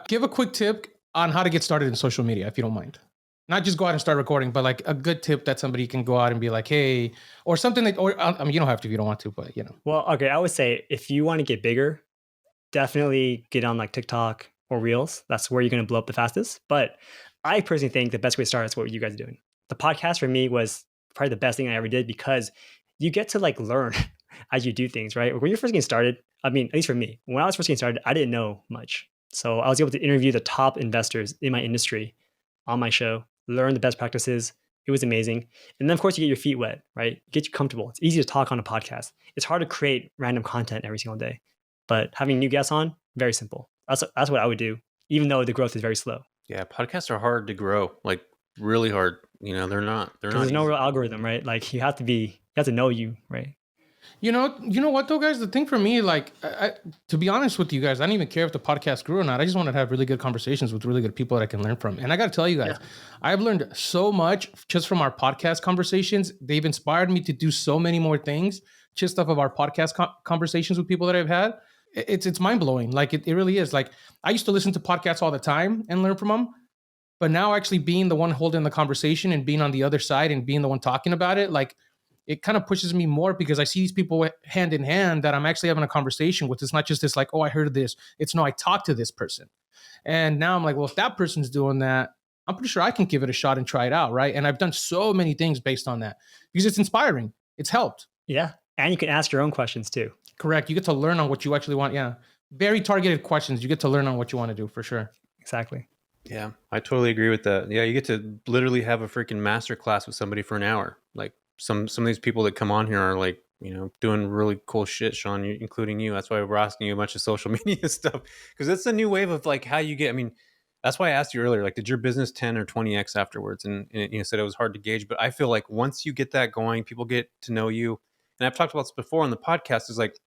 give a quick tip on how to get started in social media, if you don't mind. Not just go out and start recording, but like a good tip that somebody can go out and be like, hey, or something that, or I mean, you don't have to if you don't want to, but Well, okay, I would say if you want to get bigger, definitely get on like TikTok or Reels. That's where you're going to blow up the fastest. But I personally think the best way to start is what you guys are doing. The podcast for me was probably the best thing I ever did because you get to like learn as you do things, right? When you're first getting started, I mean, at least for me, when I was first getting started, I didn't know much. So I was able to interview the top investors in my industry on my show, learn the best practices. It was amazing. And then of course you get your feet wet, right? Get you comfortable. It's easy to talk on a podcast. It's hard to create random content every single day. But having new guests on, very simple. That's what I would do, even though the growth is very slow. Yeah, podcasts are hard to grow, like really hard. They're not. There's no real algorithm, right? Like you have to know you, right? You know what though, guys? The thing for me, like, to be honest with you guys, I don't even care if the podcast grew or not. I just wanted to have really good conversations with really good people that I can learn from. And I got to tell you guys, I've learned so much just from our podcast conversations. They've inspired me to do so many more things just off of our podcast conversations with people that I've had. It's mind blowing. Like it really is. Like, I used to listen to podcasts all the time and learn from them. But now actually being the one holding the conversation and being on the other side and being the one talking about it, like, it kind of pushes me more because I see these people hand in hand that I'm actually having a conversation with. It's not just this like, oh, I heard this. It's no, I talked to this person. And now I'm like, well, if that person's doing that, I'm pretty sure I can give it a shot and try it out, right? And I've done so many things based on that because it's inspiring. It's helped. Yeah. And you can ask your own questions too. Correct. You get to learn on what you actually want. Yeah. Very targeted questions. You get to learn on what you want to do for sure. Exactly. Yeah, I totally agree with that. Yeah, you get to literally have a freaking master class with somebody for an hour. Like some of these people that come on here are like, doing really cool shit, Sean, including you. That's why we're asking you a bunch of social media stuff because it's a new wave of like how you get. I mean, that's why I asked you earlier, like, did your business 10 or 20x afterwards? And you said it was hard to gauge, but I feel like once you get that going, people get to know you. And I've talked about this before on the podcast. Is like,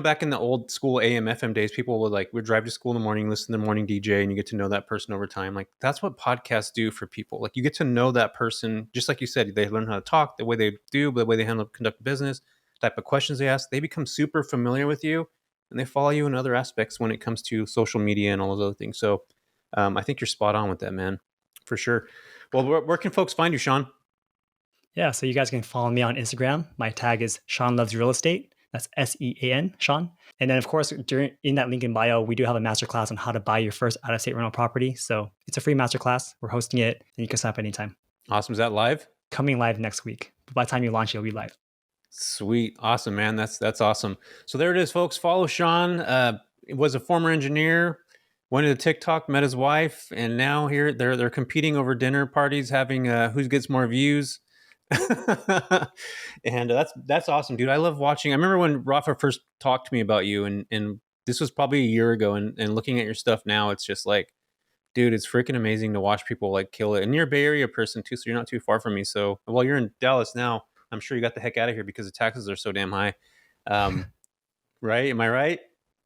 back in the old school AM FM days, people would drive to school in the morning, listen to the morning DJ, and you get to know that person over time. Like, that's what podcasts do for people. Like, you get to know that person, just like you said, they learn how to talk, the way they do, the way they conduct business, type of questions they ask. They become super familiar with you, and they follow you in other aspects when it comes to social media and all those other things. So I think you're spot on with that, man, for sure. Well, where can folks find you, Sean? Yeah, so you guys can follow me on Instagram. My tag is Sean Loves Real Estate. That's SEAN, Sean. And then, of course, in that link in bio, we do have a masterclass on how to buy your first out-of-state rental property. So it's a free masterclass. We're hosting it, and you can sign up anytime. Awesome. Is that live? Coming live next week. By the time you launch, it'll be live. Sweet. Awesome, man. That's awesome. So there it is, folks. Follow Sean. Was a former engineer, went into TikTok, met his wife, and now here they're competing over dinner parties, having who gets more views. And that's awesome, dude. I love watching. I remember when Rafa first talked to me about you, and this was probably a year ago, and looking at your stuff now, it's just like, dude, it's freaking amazing to watch people like kill it. And you're a Bay Area person too, so you're not too far from me. So, well, you're in Dallas now. I'm sure you got the heck out of here because the taxes are so damn high. Right? Am I right?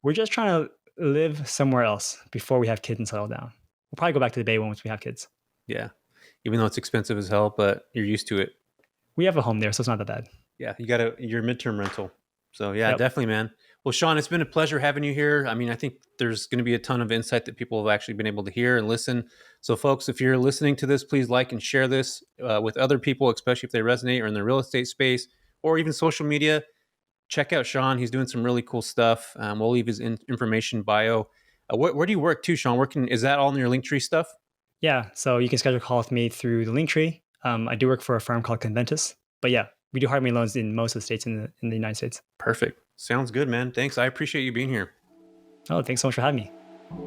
We're just trying to live somewhere else before we have kids and settle down. We'll probably go back to the Bay once we have kids. Yeah. Even though it's expensive as hell, but you're used to it. We have a home there, so it's not that bad. Yeah. Your midterm rental. So yeah, Yep. Definitely, man. Well, Sean, it's been a pleasure having you here. I mean, I think there's going to be a ton of insight that people have actually been able to hear and listen. So folks, if you're listening to this, please like and share this with other people, especially if they resonate or in the real estate space or even social media. Check out Sean. He's doing some really cool stuff. We'll leave his information bio. Where do you work too, Sean? Is that all in your Linktree stuff? Yeah, so you can schedule a call with me through the Linktree. I do work for a firm called Conventus. But yeah, we do hard money loans in most of the states in the United States. Perfect. Sounds good, man. Thanks. I appreciate you being here. Oh, thanks so much for having me.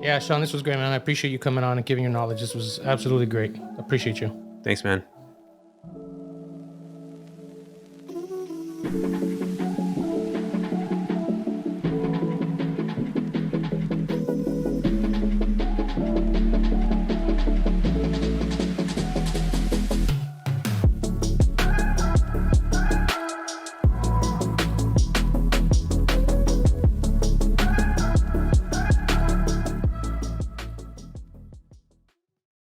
Yeah, Sean, this was great, man. I appreciate you coming on and giving your knowledge. This was absolutely great. Appreciate you. Thanks, man.